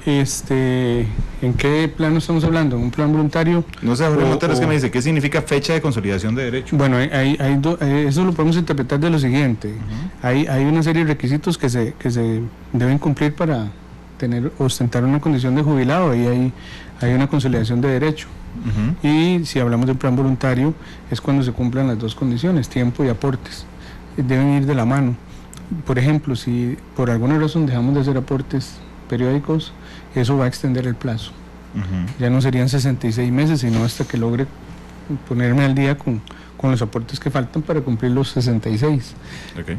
¿En qué plano estamos hablando? ¿Un plan voluntario? No sé, Jorge Montero, es que me dice, ¿qué significa fecha de consolidación de derechos? Bueno, eso lo podemos interpretar de lo siguiente. Hay una serie de requisitos que se deben cumplir para ostentar una condición de jubilado, y hay una consolidación de derecho. Y si hablamos de un plan voluntario, es cuando se cumplan las dos condiciones, tiempo y aportes. Deben ir de la mano. Por ejemplo, si por alguna razón dejamos de hacer aportes periódicos, eso va a extender el plazo. Ya no serían 66 meses, sino hasta que logre ponerme al día con los aportes que faltan para cumplir los 66. Okay.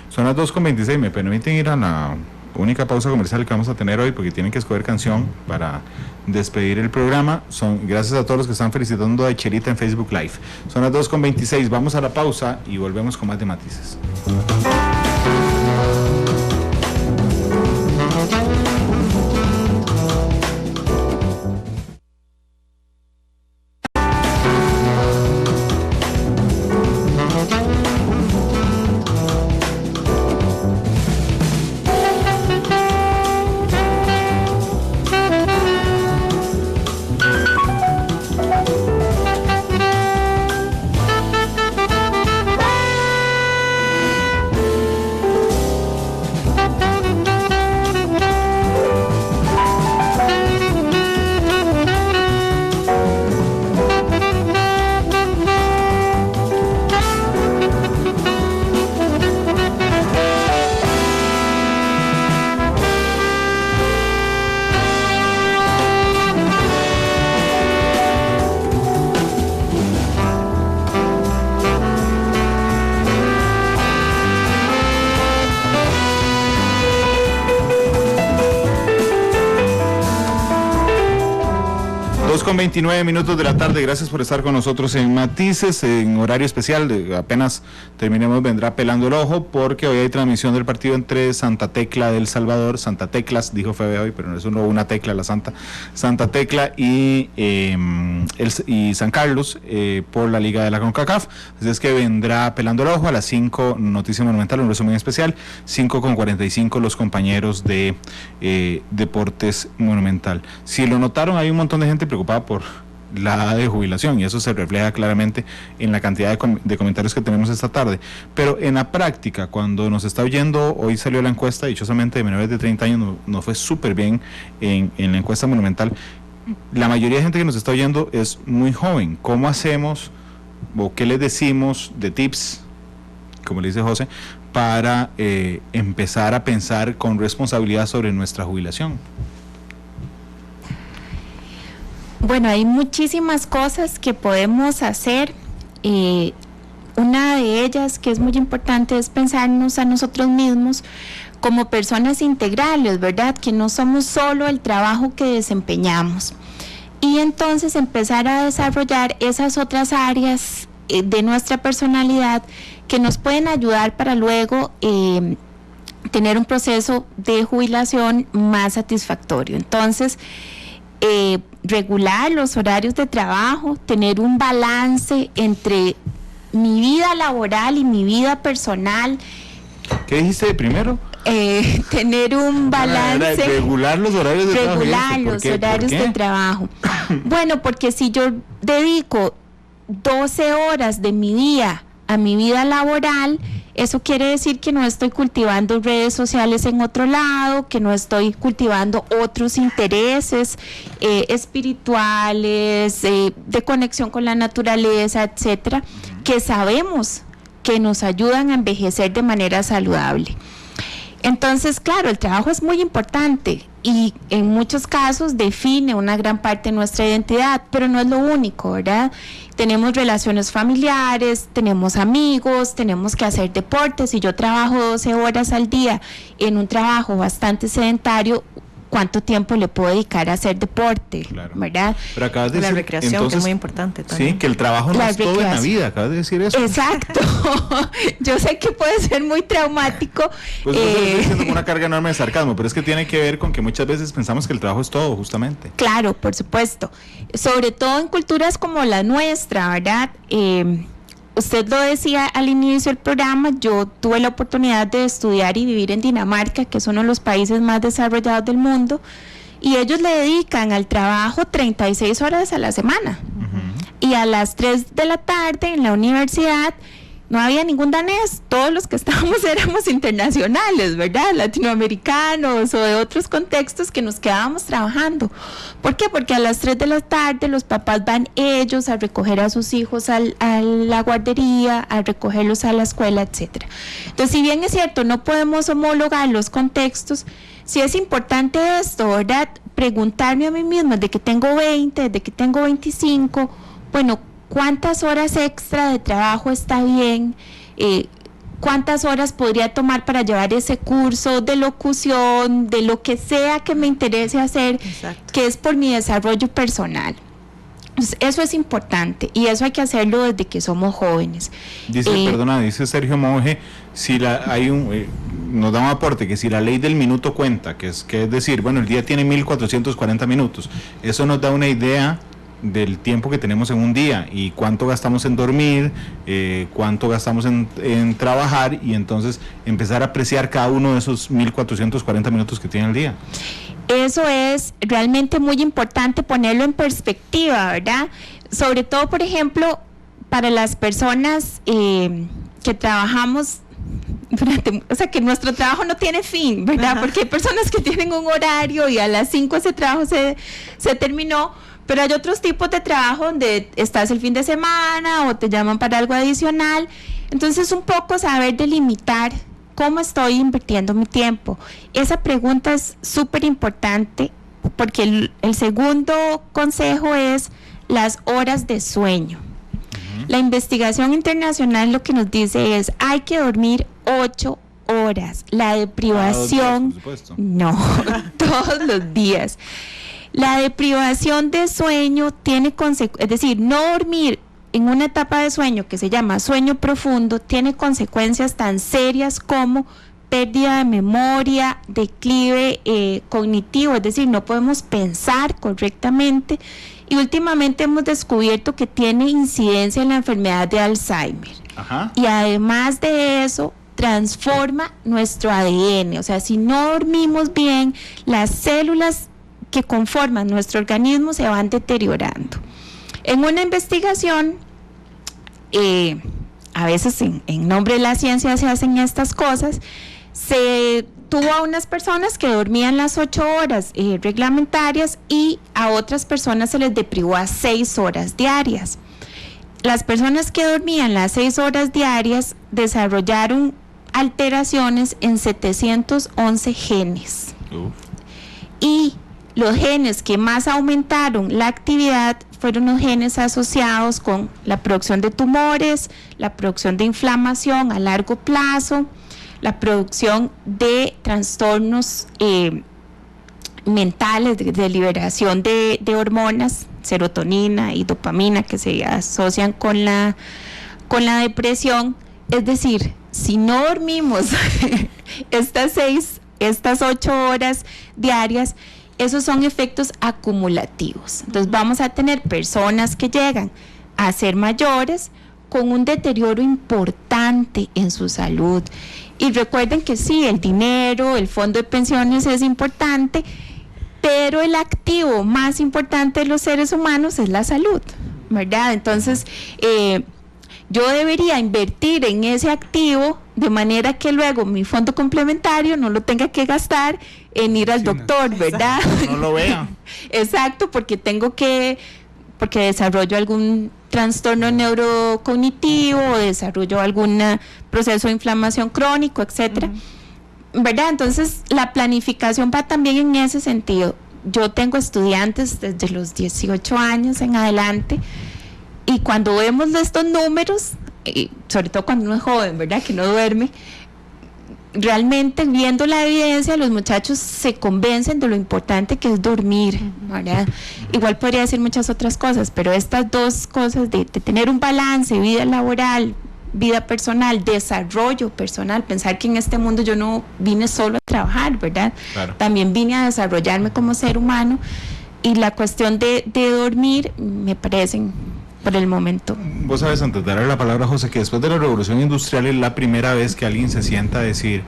Son las 2:26, me permiten ir a la única pausa comercial que vamos a tener hoy, porque tienen que escoger canción para despedir el programa. Gracias a todos los que están felicitando a Cherita en Facebook Live. Son las 2:26, vamos a la pausa y volvemos con más de Matices. Con 29 minutos de la tarde, gracias por estar con nosotros en Matices, en horario especial. Apenas terminemos vendrá Pelando el Ojo, porque hoy hay transmisión del partido entre Santa Tecla del Salvador, Santa Teclas, dijo Febe hoy, pero no es una tecla, la Santa Tecla y San Carlos por la Liga de la CONCACAF. Así es que vendrá Pelando el Ojo a las 5, Noticia Monumental, un resumen especial, 5:45 los compañeros de Deportes Monumental. Si lo notaron, hay un montón de gente preocupada por la edad de jubilación, y eso se refleja claramente en la cantidad de comentarios que tenemos esta tarde. Pero en la práctica, cuando nos está oyendo, hoy salió la encuesta, dichosamente de menores de 30 años, nos fue súper bien en la encuesta Monumental. La mayoría de gente que nos está oyendo es muy joven. ¿Cómo hacemos o qué les decimos de tips, como le dice José, para empezar a pensar con responsabilidad sobre nuestra jubilación? Bueno, hay muchísimas cosas que podemos hacer. Una de ellas, que es muy importante, es pensarnos a nosotros mismos como personas integrales, ¿verdad? Que no somos solo el trabajo que desempeñamos. Y entonces empezar a desarrollar esas otras áreas de nuestra personalidad que nos pueden ayudar para luego tener un proceso de jubilación más satisfactorio. Entonces, regular los horarios de trabajo, tener un balance entre mi vida laboral y mi vida personal. ¿Qué dijiste primero? Tener un balance. Regular los horarios de trabajo. Regular los horarios de trabajo. Bueno, porque si yo dedico 12 horas de mi día a mi vida laboral, eso quiere decir que no estoy cultivando redes sociales en otro lado, que no estoy cultivando otros intereses espirituales, de conexión con la naturaleza, etcétera, que sabemos que nos ayudan a envejecer de manera saludable. Entonces, claro, el trabajo es muy importante y en muchos casos define una gran parte de nuestra identidad, pero no es lo único, ¿verdad? Tenemos relaciones familiares, tenemos amigos, tenemos que hacer deportes. Si yo trabajo 12 horas al día en un trabajo bastante sedentario, ¿cuánto tiempo le puedo dedicar a hacer deporte? Claro. ¿Verdad? Pero acabas de decir, la recreación, entonces, que es muy importante también. Sí, que el trabajo no es todo en la vida, acabas de decir eso. Exacto. Yo sé que puede ser muy traumático. Pues no estoy diciendo con una carga enorme de sarcasmo, pero es que tiene que ver con que muchas veces pensamos que el trabajo es todo, justamente. Claro, por supuesto. Sobre todo en culturas como la nuestra, ¿verdad? usted lo decía al inicio del programa, yo tuve la oportunidad de estudiar y vivir en Dinamarca, que es uno de los países más desarrollados del mundo, y ellos le dedican al trabajo 36 horas a la semana. Y a las 3 de la tarde en la universidad no había ningún danés, todos los que estábamos éramos internacionales, ¿verdad? Latinoamericanos o de otros contextos que nos quedábamos trabajando. ¿Por qué? Porque a las 3 de la tarde los papás van ellos a recoger a sus hijos a la guardería, a recogerlos a la escuela, etcétera. Entonces, si bien es cierto, no podemos homologar los contextos, sí es importante esto, ¿verdad? Preguntarme a mí misma, de que tengo 20, de que tengo 25, bueno, ¿cuántas horas extra de trabajo está bien? ¿Cuántas horas podría tomar para llevar ese curso de locución, de lo que sea que me interese hacer, que es por mi desarrollo personal? Pues eso es importante y eso hay que hacerlo desde que somos jóvenes. Dice Sergio Monge, si nos da un aporte que si la ley del minuto cuenta, que es decir, bueno, el día tiene 1440 minutos, eso nos da una idea del tiempo que tenemos en un día y cuánto gastamos en dormir, cuánto gastamos en trabajar, y entonces empezar a apreciar cada uno de esos 1440 minutos que tiene el día. Eso es realmente muy importante ponerlo en perspectiva, ¿verdad? Sobre todo, por ejemplo, para las personas que trabajamos o sea, que nuestro trabajo no tiene fin, ¿verdad? Ajá. Porque hay personas que tienen un horario y a las 5 ese trabajo se terminó. Pero hay otros tipos de trabajo donde estás el fin de semana o te llaman para algo adicional. Entonces, un poco saber delimitar cómo estoy invirtiendo mi tiempo. Esa pregunta es súper importante porque el segundo consejo es las horas de sueño. La investigación internacional lo que nos dice es hay que dormir 8 horas. La deprivación, no, todos los días. La deprivación de sueño tiene consecuencias, es decir, no dormir en una etapa de sueño que se llama sueño profundo tiene consecuencias tan serias como pérdida de memoria, declive cognitivo, es decir, no podemos pensar correctamente, y últimamente hemos descubierto que tiene incidencia en la enfermedad de Alzheimer. Ajá. Y además de eso transforma nuestro ADN, o sea, si no dormimos bien, las células que conforman nuestro organismo se van deteriorando. En una investigación, a veces en nombre de la ciencia se hacen estas cosas, se tuvo a unas personas que dormían las 8 horas reglamentarias y a otras personas se les deprivó a 6 horas diarias. Las personas que dormían las 6 horas diarias desarrollaron alteraciones en 711 genes. Y los genes que más aumentaron la actividad fueron los genes asociados con la producción de tumores, la producción de inflamación a largo plazo, la producción de trastornos mentales, de liberación de hormonas, serotonina y dopamina que se asocian con la depresión. Es decir, si no dormimos estas 8 horas diarias, esos son efectos acumulativos. Entonces vamos a tener personas que llegan a ser mayores con un deterioro importante en su salud. Y recuerden que sí, el dinero, el fondo de pensiones es importante, pero el activo más importante de los seres humanos es la salud, ¿verdad? Entonces, yo debería invertir en ese activo de manera que luego mi fondo complementario no lo tenga que gastar en ir al doctor, ¿verdad? No lo vea. Exacto, porque desarrollo algún trastorno neurocognitivo o desarrollo algún proceso de inflamación crónico, etcétera. ¿Verdad? Entonces, la planificación va también en ese sentido. Yo tengo estudiantes desde los 18 años en adelante. Y cuando vemos estos números, sobre todo cuando uno es joven, ¿verdad?, que no duerme, realmente viendo la evidencia, los muchachos se convencen de lo importante que es dormir, ¿verdad? Igual podría decir muchas otras cosas, pero estas dos cosas de tener un balance, vida laboral, vida personal, desarrollo personal, pensar que en este mundo yo no vine solo a trabajar, ¿verdad? Claro. También vine a desarrollarme como ser humano, y la cuestión de dormir me parecen por el momento. Vos sabes, antes de darle la palabra a José, que después de la revolución industrial es la primera vez que alguien se sienta a decir,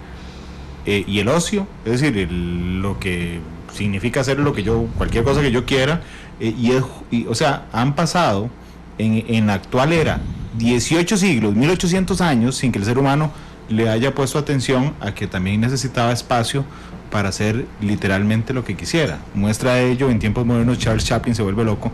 y el ocio, es decir, lo que significa hacer cualquier cosa que yo quiera, o sea, han pasado en la actual era 18 siglos, 1800 años, sin que el ser humano le haya puesto atención a que también necesitaba espacio para hacer literalmente lo que quisiera. Muestra de ello, en tiempos modernos Charles Chaplin se vuelve loco,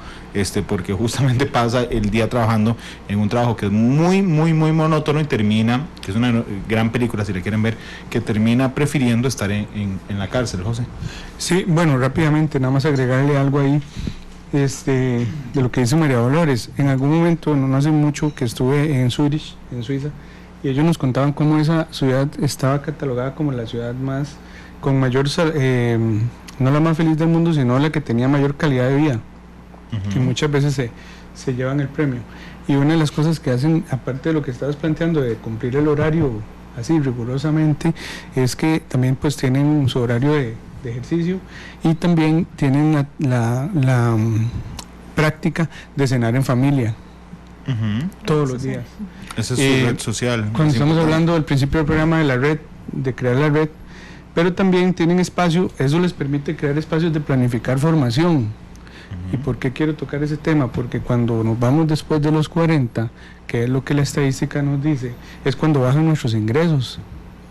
porque justamente pasa el día trabajando en un trabajo que es muy, muy, muy monótono y termina, que es una gran película si la quieren ver, que termina prefiriendo estar en la cárcel. José. Sí, bueno, rápidamente, nada más agregarle algo ahí, de lo que dice María Dolores. En algún momento, no hace mucho, que estuve en Zurich, en Suiza, y ellos nos contaban cómo esa ciudad estaba catalogada como la ciudad con mayor, no la más feliz del mundo, sino la que tenía mayor calidad de vida, que muchas veces se llevan el premio. Y una de las cosas que hacen, aparte de lo que estabas planteando, de cumplir el horario así rigurosamente, es que también pues tienen su horario de ejercicio, y también tienen la práctica de cenar en familia, todos los días. Esa es su red social. Cuando estamos hablando del principio del programa de la red, de crear la red, pero también tienen espacio, eso les permite crear espacios de planificar formación. ¿Y por qué quiero tocar ese tema? Porque cuando nos vamos después de los 40, que es lo que la estadística nos dice, es cuando bajan nuestros ingresos,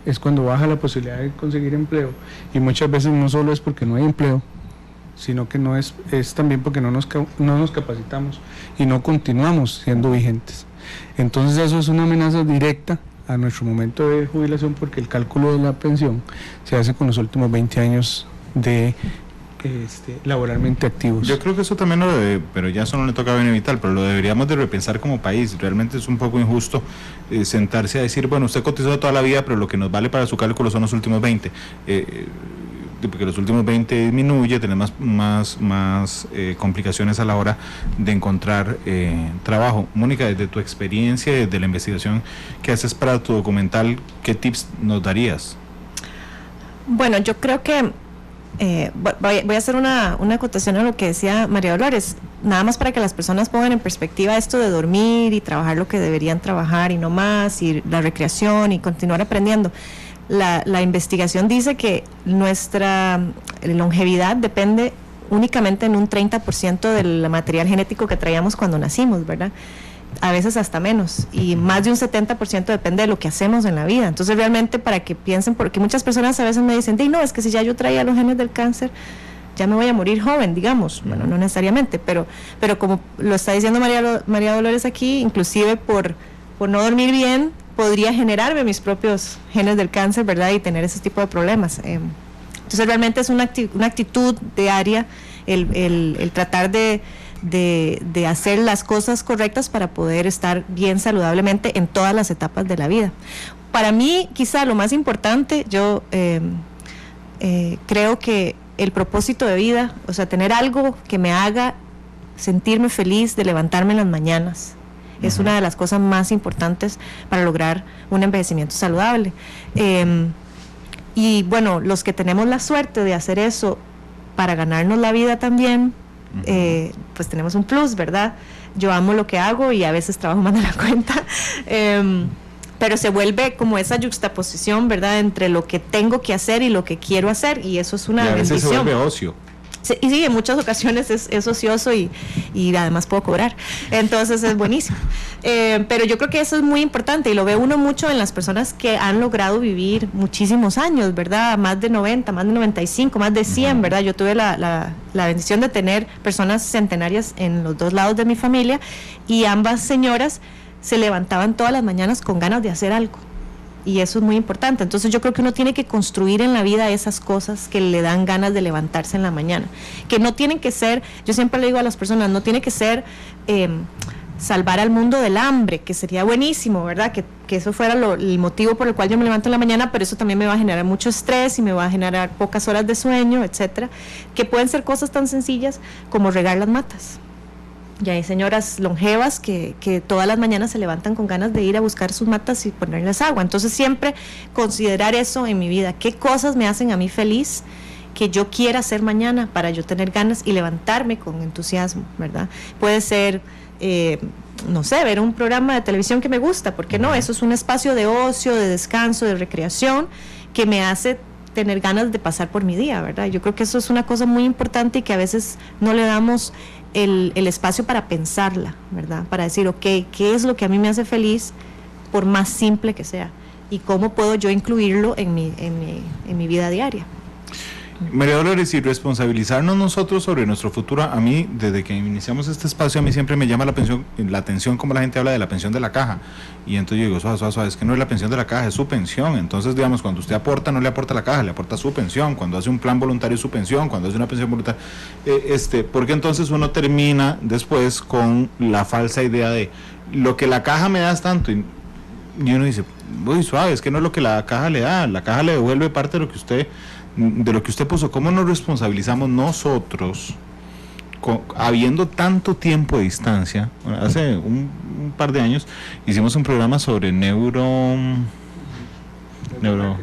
es cuando baja la posibilidad de conseguir empleo, y muchas veces no solo es porque no hay empleo, sino que es también porque no nos capacitamos y no continuamos siendo vigentes. Entonces eso es una amenaza directa a nuestro momento de jubilación, porque el cálculo de la pensión se hace con los últimos 20 años de laboralmente activos. Yo creo que eso también lo debe, pero ya eso no le toca a Benevital, pero lo deberíamos de repensar como país. Realmente es un poco injusto sentarse a decir, bueno, usted cotizó toda la vida, pero lo que nos vale para su cálculo son los últimos 20. Porque los últimos 20 disminuye, tenemos más complicaciones a la hora de encontrar trabajo. Mónica, desde tu experiencia, desde la investigación que haces para tu documental, ¿qué tips nos darías? Bueno, yo creo que voy a hacer una acotación a lo que decía María Dolores, nada más para que las personas pongan en perspectiva esto de dormir y trabajar lo que deberían trabajar y no más, y la recreación y continuar aprendiendo. La investigación dice que nuestra longevidad depende únicamente en un 30% del material genético que traíamos cuando nacimos, ¿verdad? A veces hasta menos, y más de un 70% depende de lo que hacemos en la vida. Entonces realmente, para que piensen, porque muchas personas a veces me dicen, no, es que si ya yo traía los genes del cáncer, ya me voy a morir joven, digamos. Bueno, no necesariamente, pero como lo está diciendo María Dolores aquí, inclusive por no dormir bien, podría generarme mis propios genes del cáncer, ¿verdad? Y tener ese tipo de problemas. Entonces realmente es una actitud diaria, el tratar de hacer las cosas correctas para poder estar bien saludablemente en todas las etapas de la vida. Para mí, quizá lo más importante, yo creo que el propósito de vida, o sea, tener algo que me haga sentirme feliz de levantarme en las mañanas, es una de las cosas más importantes para lograr un envejecimiento saludable. Y bueno, los que tenemos la suerte de hacer eso para ganarnos la vida también, pues tenemos un plus, ¿verdad? Yo amo lo que hago y a veces trabajo más de la cuenta, pero se vuelve como esa yuxtaposición, ¿verdad?, entre lo que tengo que hacer y lo que quiero hacer, y eso es una bendición. Y a veces se vuelve ocio. Y sí, en muchas ocasiones es ocioso y además puedo cobrar, entonces es buenísimo. Pero yo creo que eso es muy importante y lo ve uno mucho en las personas que han logrado vivir muchísimos años, ¿verdad? Más de 90, más de 95, más de 100, ¿verdad? Yo tuve la bendición de tener personas centenarias en los dos lados de mi familia, y ambas señoras se levantaban todas las mañanas con ganas de hacer algo. Y eso es muy importante. Entonces yo creo que uno tiene que construir en la vida esas cosas que le dan ganas de levantarse en la mañana, que no tienen que ser, yo siempre le digo a las personas, no tiene que ser salvar al mundo del hambre, que sería buenísimo, ¿verdad? Que eso fuera el motivo por el cual yo me levanto en la mañana, pero eso también me va a generar mucho estrés y me va a generar pocas horas de sueño, etcétera, que pueden ser cosas tan sencillas como regar las matas. Y hay señoras longevas que todas las mañanas se levantan con ganas de ir a buscar sus matas y ponerles agua. Entonces siempre considerar eso en mi vida, qué cosas me hacen a mí feliz, que yo quiera hacer mañana para yo tener ganas y levantarme con entusiasmo, ¿verdad? Puede ser no sé, ver un programa de televisión que me gusta, ¿por qué no? Eso es un espacio de ocio, de descanso, de recreación, que me hace tener ganas de pasar por mi día, ¿verdad? Yo creo que eso es una cosa muy importante y que a veces no le damos el espacio para pensarla, ¿verdad? Para decir, ok, ¿qué es lo que a mí me hace feliz, por más simple que sea? ¿Y cómo puedo yo incluirlo en mi vida diaria? María Dolores, y responsabilizarnos nosotros sobre nuestro futuro. A mí, desde que iniciamos este espacio, a mí siempre me llama la atención como la gente habla de la pensión de la caja, y entonces yo digo, suave, es que no es la pensión de la caja, es su pensión. Entonces, digamos, cuando usted aporta, no le aporta la caja, le aporta su pensión. Cuando hace un plan voluntario, su pensión. Cuando hace una pensión voluntaria, porque entonces uno termina después con la falsa idea de lo que la caja me da es tanto, y uno dice, uy, suave, es que no es lo que la caja le da, la caja le devuelve parte de lo que usted puso. ¿Cómo nos responsabilizamos nosotros, habiendo tanto tiempo de distancia? Bueno, hace un par de años hicimos un programa sobre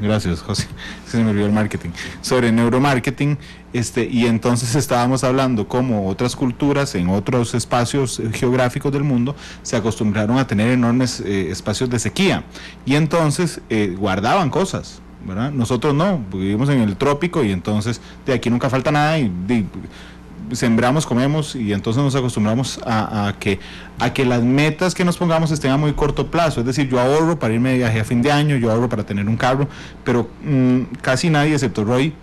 gracias, José, se me olvidó el marketing, sobre neuromarketing, y entonces estábamos hablando cómo otras culturas en otros espacios geográficos del mundo se acostumbraron a tener enormes espacios de sequía, y entonces guardaban cosas, ¿verdad? Nosotros no, vivimos en el trópico, y entonces de aquí nunca falta nada, y sembramos, comemos, y entonces nos acostumbramos a que las metas que nos pongamos estén a muy corto plazo. Es decir, yo ahorro para irme de viaje a fin de año, yo ahorro para tener un carro, pero casi nadie, excepto Roy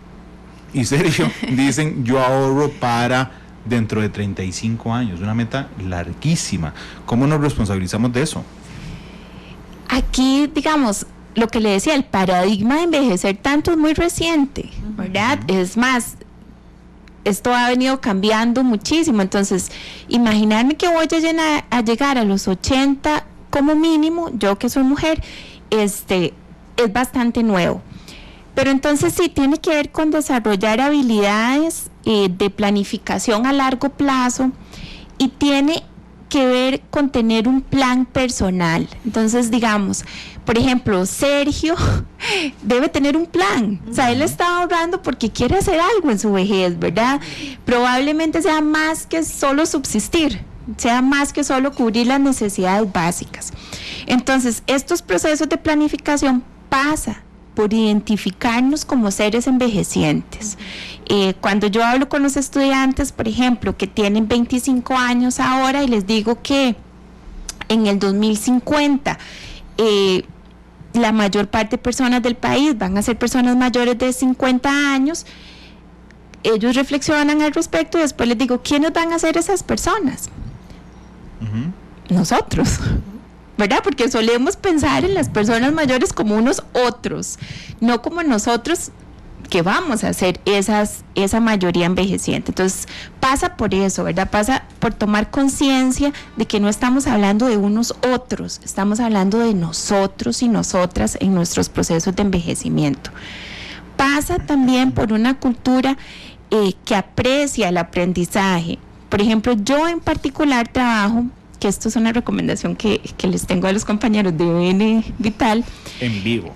y Sergio, dicen yo ahorro para dentro de 35 años, una meta larguísima. ¿Cómo nos responsabilizamos de eso? Aquí, digamos, lo que le decía, el paradigma de envejecer tanto es muy reciente, ¿verdad? Es más, esto ha venido cambiando muchísimo. Entonces, imaginarme que voy a llegar a los 80 como mínimo, yo que soy mujer, es bastante nuevo. Pero entonces sí tiene que ver con desarrollar habilidades de planificación a largo plazo, y tiene que ver con tener un plan personal. Entonces, digamos, por ejemplo, Sergio debe tener un plan. O sea, él está ahorrando porque quiere hacer algo en su vejez, ¿verdad? Probablemente sea más que solo subsistir, sea más que solo cubrir las necesidades básicas. Entonces, estos procesos de planificación pasan por identificarnos como seres envejecientes. Cuando yo hablo con los estudiantes, por ejemplo, que tienen 25 años ahora, y les digo que en el 2050 la mayor parte de personas del país van a ser personas mayores de 50 años, ellos reflexionan al respecto, y después les digo, ¿quiénes van a ser esas personas? Nosotros, ¿verdad? Porque solemos pensar en las personas mayores como unos otros, no como nosotros que vamos a ser esa mayoría envejeciente. Entonces pasa por eso, ¿verdad? Pasa por tomar conciencia de que no estamos hablando de unos otros, estamos hablando de nosotros y nosotras en nuestros procesos de envejecimiento. Pasa también por una cultura que aprecia el aprendizaje. Por ejemplo, yo en particular trabajo, que esto es una recomendación que les tengo a los compañeros de UN Vital. En vivo.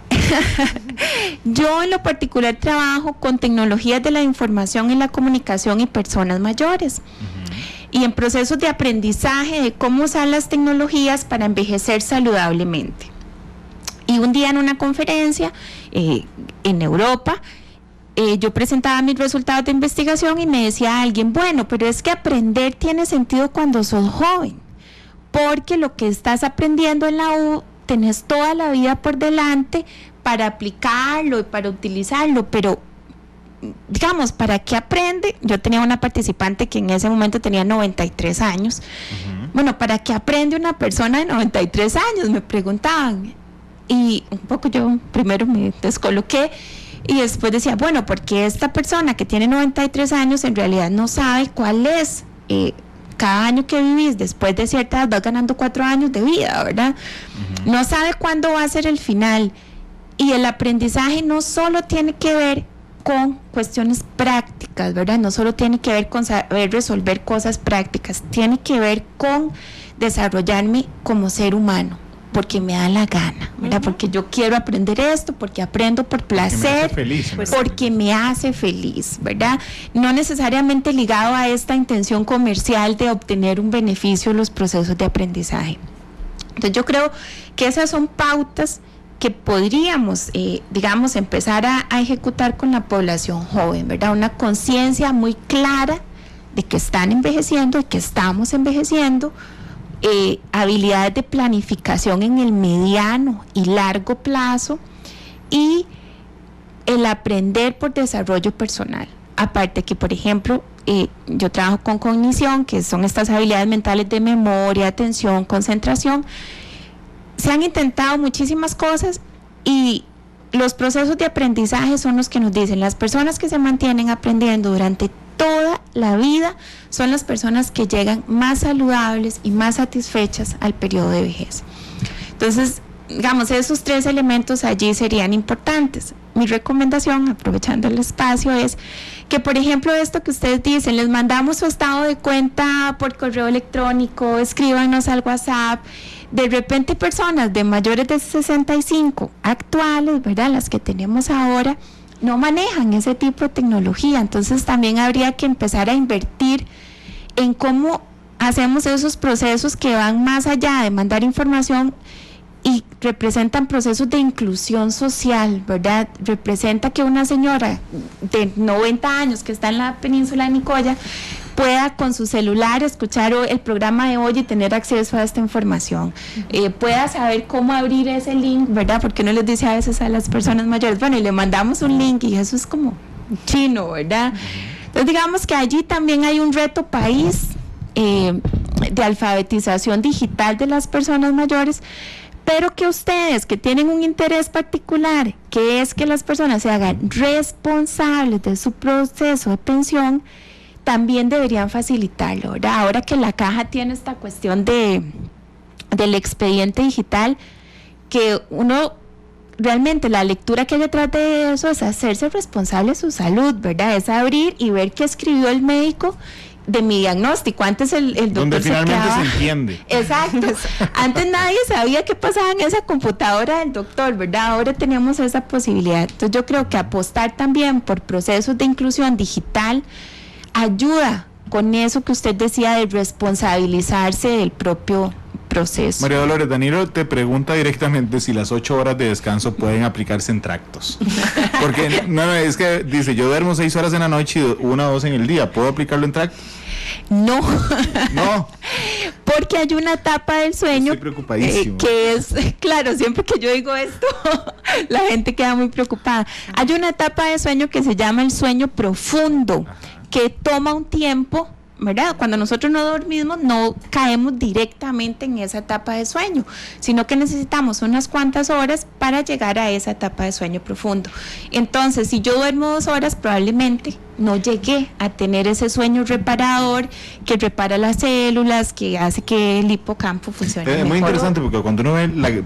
Yo en lo particular trabajo con tecnologías de la información y la comunicación y personas mayores. Y en procesos de aprendizaje de cómo usar las tecnologías para envejecer saludablemente. Y un día en una conferencia en Europa, yo presentaba mis resultados de investigación, y me decía alguien, bueno, pero es que aprender tiene sentido cuando sos joven, porque lo que estás aprendiendo en la U tenés toda la vida por delante para aplicarlo y para utilizarlo, pero digamos, ¿para qué aprende? Yo tenía una participante que en ese momento tenía 93 años. Bueno, ¿para qué aprende una persona de 93 años? Me preguntaban, y un poco yo primero me descoloqué, y después decía, bueno, porque esta persona que tiene 93 años en realidad no sabe cuál es cada año que vivís, después de cierta edad vas ganando 4 años de vida, ¿verdad? No sabe cuándo va a ser el final. Y el aprendizaje no solo tiene que ver con cuestiones prácticas, ¿verdad? No solo tiene que ver con saber resolver cosas prácticas, tiene que ver con desarrollarme como ser humano, porque me da la gana, ¿verdad? Porque yo quiero aprender esto, porque aprendo por placer, porque me hace feliz, ¿verdad? No necesariamente ligado a esta intención comercial de obtener un beneficio en los procesos de aprendizaje. Entonces yo creo que esas son pautas que podríamos, digamos, empezar a ejecutar con la población joven, ¿verdad? Una conciencia muy clara de que están envejeciendo y que estamos envejeciendo, habilidades de planificación en el mediano y largo plazo y el aprender por desarrollo personal. Aparte que, por ejemplo, yo trabajo con cognición, que son estas habilidades mentales de memoria, atención, concentración. Se han intentado muchísimas cosas y los procesos de aprendizaje son los que nos dicen, las personas que se mantienen aprendiendo durante toda la vida son las personas que llegan más saludables y más satisfechas al periodo de vejez. Entonces, digamos, esos 3 elementos allí serían importantes. Mi recomendación, aprovechando el espacio, es que, por ejemplo, esto que ustedes dicen, les mandamos su estado de cuenta por correo electrónico, escríbanos al WhatsApp. De repente personas de mayores de 65 actuales, ¿verdad?, las que tenemos ahora, no manejan ese tipo de tecnología. Entonces también habría que empezar a invertir en cómo hacemos esos procesos que van más allá de mandar información y representan procesos de inclusión social, ¿verdad? Representa que una señora de 90 años que está en la península de Nicoya pueda con su celular escuchar el programa de hoy y tener acceso a esta información, pueda saber cómo abrir ese link, ¿verdad? Porque uno les dice a veces a las personas mayores, bueno, y le mandamos un link y eso es como chino, ¿verdad? Entonces digamos que allí también hay un reto país de alfabetización digital de las personas mayores, pero que ustedes que tienen un interés particular, que es que las personas se hagan responsables de su proceso de pensión, también deberían facilitarlo, ¿verdad? Ahora que la caja tiene esta cuestión del expediente digital, que uno realmente la lectura que hay detrás de eso es hacerse responsable de su salud, ¿verdad? Es abrir y ver qué escribió el médico de mi diagnóstico. Antes el doctor donde finalmente se entiende. Exacto. Antes nadie sabía qué pasaba en esa computadora del doctor, ¿verdad? Ahora tenemos esa posibilidad. Entonces yo creo que apostar también por procesos de inclusión digital ayuda con eso que usted decía de responsabilizarse del propio proceso. María Dolores, Danilo te pregunta directamente si las 8 horas de descanso pueden aplicarse en tractos. Porque no, es que dice, yo duermo 6 horas en la noche y 1 o 2 en el día. ¿Puedo aplicarlo en tractos? No. No. Porque hay una etapa del sueño que es, claro, siempre que yo digo esto, la gente queda muy preocupada. Hay una etapa de sueño que se llama el sueño profundo, que toma un tiempo, ¿verdad? Cuando nosotros no dormimos, no caemos directamente en esa etapa de sueño, sino que necesitamos unas cuantas horas para llegar a esa etapa de sueño profundo. Entonces, si yo duermo 2 horas, probablemente no llegué a tener ese sueño reparador que repara las células, que hace que el hipocampo funcione mejor. Es muy interesante porque cuando uno ve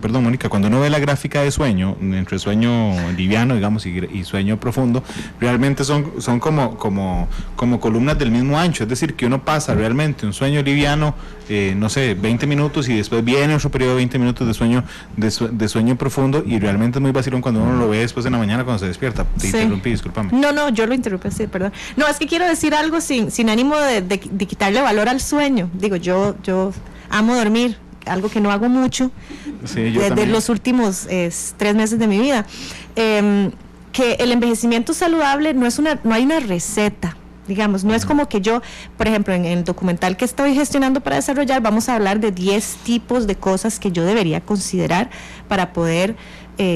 cuando uno ve la gráfica de sueño, entre sueño liviano, digamos, y sueño profundo, realmente son como columnas del mismo ancho, es decir, que uno pasa realmente un sueño liviano, no sé, 20 minutos y después viene otro periodo de 20 minutos de sueño profundo, y realmente es muy vacilón cuando uno lo ve después en la mañana cuando se despierta. Te interrumpí, discúlpame. No, yo lo interrumpí, sí, perdón. No, es que quiero decir algo sin ánimo de quitarle valor al sueño. Digo, yo amo dormir, algo que no hago mucho desde los últimos 3 meses de mi vida. Que el envejecimiento saludable no hay una receta. Digamos, no es como que yo, por ejemplo, en el documental que estoy gestionando para desarrollar, vamos a hablar de 10 tipos de cosas que yo debería considerar para poder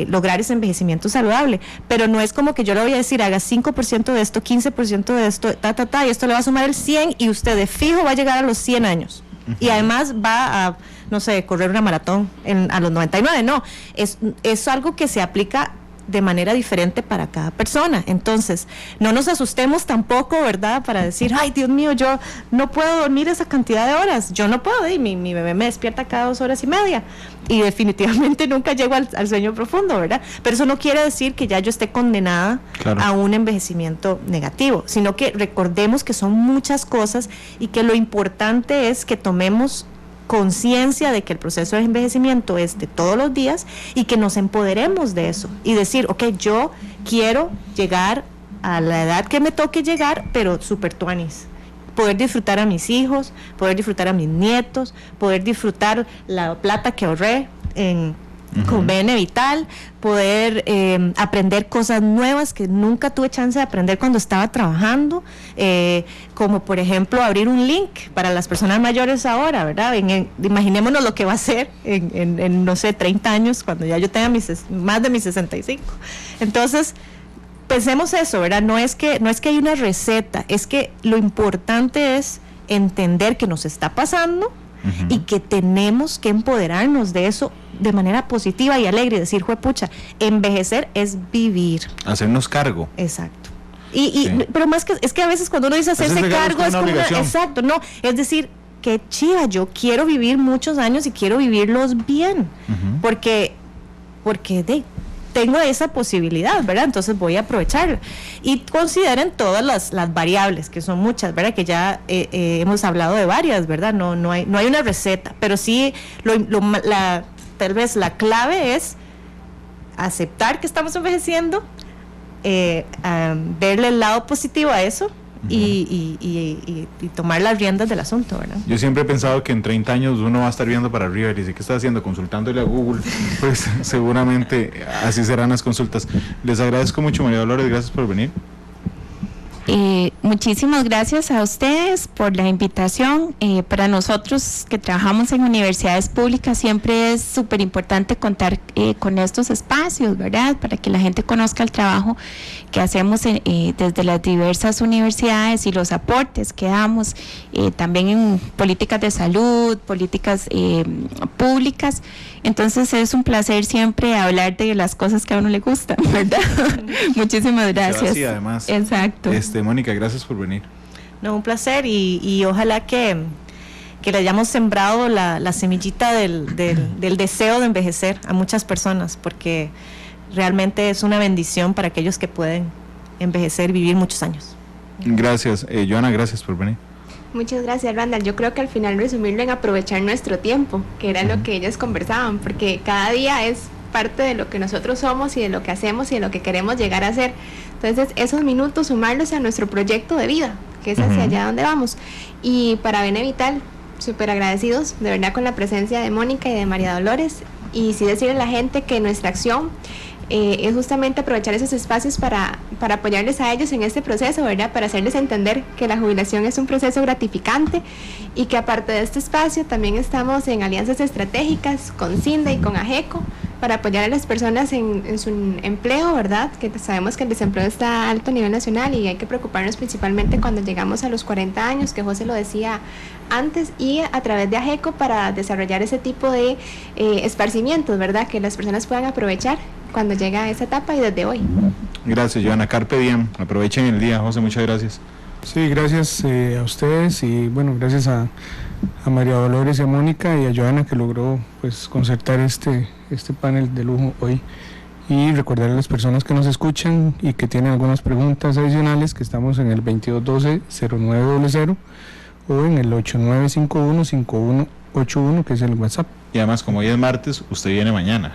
lograr ese envejecimiento saludable, pero no es como que yo le voy a decir, haga 5% de esto, 15% de esto, y esto le va a sumar el 100 y usted de fijo va a llegar a los 100 años. Y además va a, no sé, correr una maratón a los 99, no, es algo que se aplica de manera diferente para cada persona. Entonces, no nos asustemos tampoco, ¿verdad? Para decir, ay, Dios mío, yo no puedo dormir esa cantidad de horas. Yo no puedo, y mi bebé me despierta cada 2 horas y media. Y definitivamente nunca llego al sueño profundo, ¿verdad? Pero eso no quiere decir que ya yo esté condenada a un envejecimiento negativo, sino que recordemos que son muchas cosas y que lo importante es que tomemos conciencia de que el proceso de envejecimiento es de todos los días y que nos empoderemos de eso y decir, ok, yo quiero llegar a la edad que me toque llegar, pero super tuanis, poder disfrutar a mis hijos, poder disfrutar a mis nietos, poder disfrutar la plata que ahorré con BN Vital, poder aprender cosas nuevas que nunca tuve chance de aprender cuando estaba trabajando, como por ejemplo abrir un link para las personas mayores ahora, ¿verdad? Imaginémonos lo que va a ser en no sé, 30 años, cuando ya yo tenga más de mis 65. Entonces, pensemos eso, ¿verdad? No es que hay una receta, es que lo importante es entender que nos está pasando y que tenemos que empoderarnos de eso de manera positiva y alegre y decir, juepucha, envejecer es vivir. Hacernos cargo. Exacto. Pero más que, es que a veces cuando uno dice hacerse cargo es como exacto, no, es decir, qué chiva, yo quiero vivir muchos años y quiero vivirlos bien, porque tengo esa posibilidad, ¿verdad? Entonces voy a aprovecharla. Y consideren todas las variables, que son muchas, ¿verdad? Que ya hemos hablado de varias, ¿verdad? No hay una receta, pero sí tal vez la clave es aceptar que estamos envejeciendo, verle el lado positivo a eso y tomar las riendas del asunto, ¿verdad? Yo siempre he pensado que en 30 años uno va a estar viendo para arriba y dice, ¿qué está haciendo? Consultándole a Google. Pues seguramente así serán las consultas. Les agradezco mucho, María Dolores, gracias por venir. Muchísimas gracias a ustedes por la invitación. Para nosotros que trabajamos en universidades públicas siempre es súper importante contar con estos espacios, ¿verdad? Para que la gente conozca el trabajo que hacemos desde las diversas universidades y los aportes que damos también en políticas de salud, políticas públicas. Entonces es un placer siempre hablar de las cosas que a uno le gustan, ¿verdad? Muchísimas gracias. Sí, además. Exacto. Mónica, gracias por venir. No, un placer y ojalá que le hayamos sembrado la semillita del deseo de envejecer a muchas personas, porque realmente es una bendición para aquellos que pueden envejecer y vivir muchos años. Gracias. Joana, gracias por venir. Muchas gracias, Randall. Yo creo que al final resumirlo en aprovechar nuestro tiempo, que era lo que ellas conversaban, porque cada día es parte de lo que nosotros somos y de lo que hacemos y de lo que queremos llegar a ser. Entonces, esos minutos, sumarlos a nuestro proyecto de vida, que es hacia allá donde vamos. Y para BN Vital, súper agradecidos, de verdad, con la presencia de Mónica y de María Dolores. Y sí decirle a la gente que nuestra acción es justamente aprovechar esos espacios para apoyarles a ellos en este proceso, ¿verdad? Para hacerles entender que la jubilación es un proceso gratificante y que aparte de este espacio también estamos en alianzas estratégicas con CINDE y con AGECO para apoyar a las personas en su empleo, ¿verdad? Que sabemos que el desempleo está alto a nivel nacional y hay que preocuparnos principalmente cuando llegamos a los 40 años, que José lo decía antes, y a través de AGECO para desarrollar ese tipo de esparcimientos, ¿verdad? Que las personas puedan aprovechar cuando llega a esa etapa y desde hoy. Gracias, Joana. Carpe diem. Aprovechen el día, José, muchas gracias. Sí, gracias a ustedes y bueno, gracias a María Dolores y a Mónica y a Joana que logró pues concertar este panel de lujo hoy. Y recordar a las personas que nos escuchan y que tienen algunas preguntas adicionales que estamos en el 2212-0900 o en el 8951-5181 que es el WhatsApp. Y además, como hoy es martes, usted viene mañana.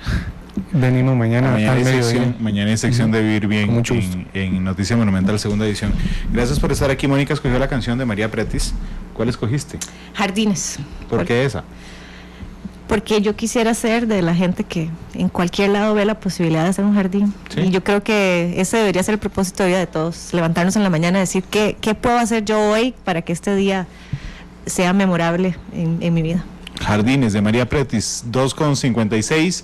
Venimos mañana mañana hay sección de Vivir Bien en Noticia Monumental, segunda edición. Gracias por estar aquí. Mónica escogió la canción de María Pretis. ¿Cuál escogiste? Jardines. ¿Por qué esa? Porque yo quisiera ser de la gente que en cualquier lado ve la posibilidad de hacer un jardín. ¿Sí? Y yo creo que ese debería ser el propósito de vida de todos, levantarnos en la mañana y decir ¿qué puedo hacer yo hoy para que este día sea memorable en mi vida? Jardines de María Pretis, 2:56.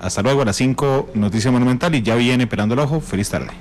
Hasta luego, a las 5, Noticia Monumental, y ya viene Pelando el Ojo. Feliz tarde.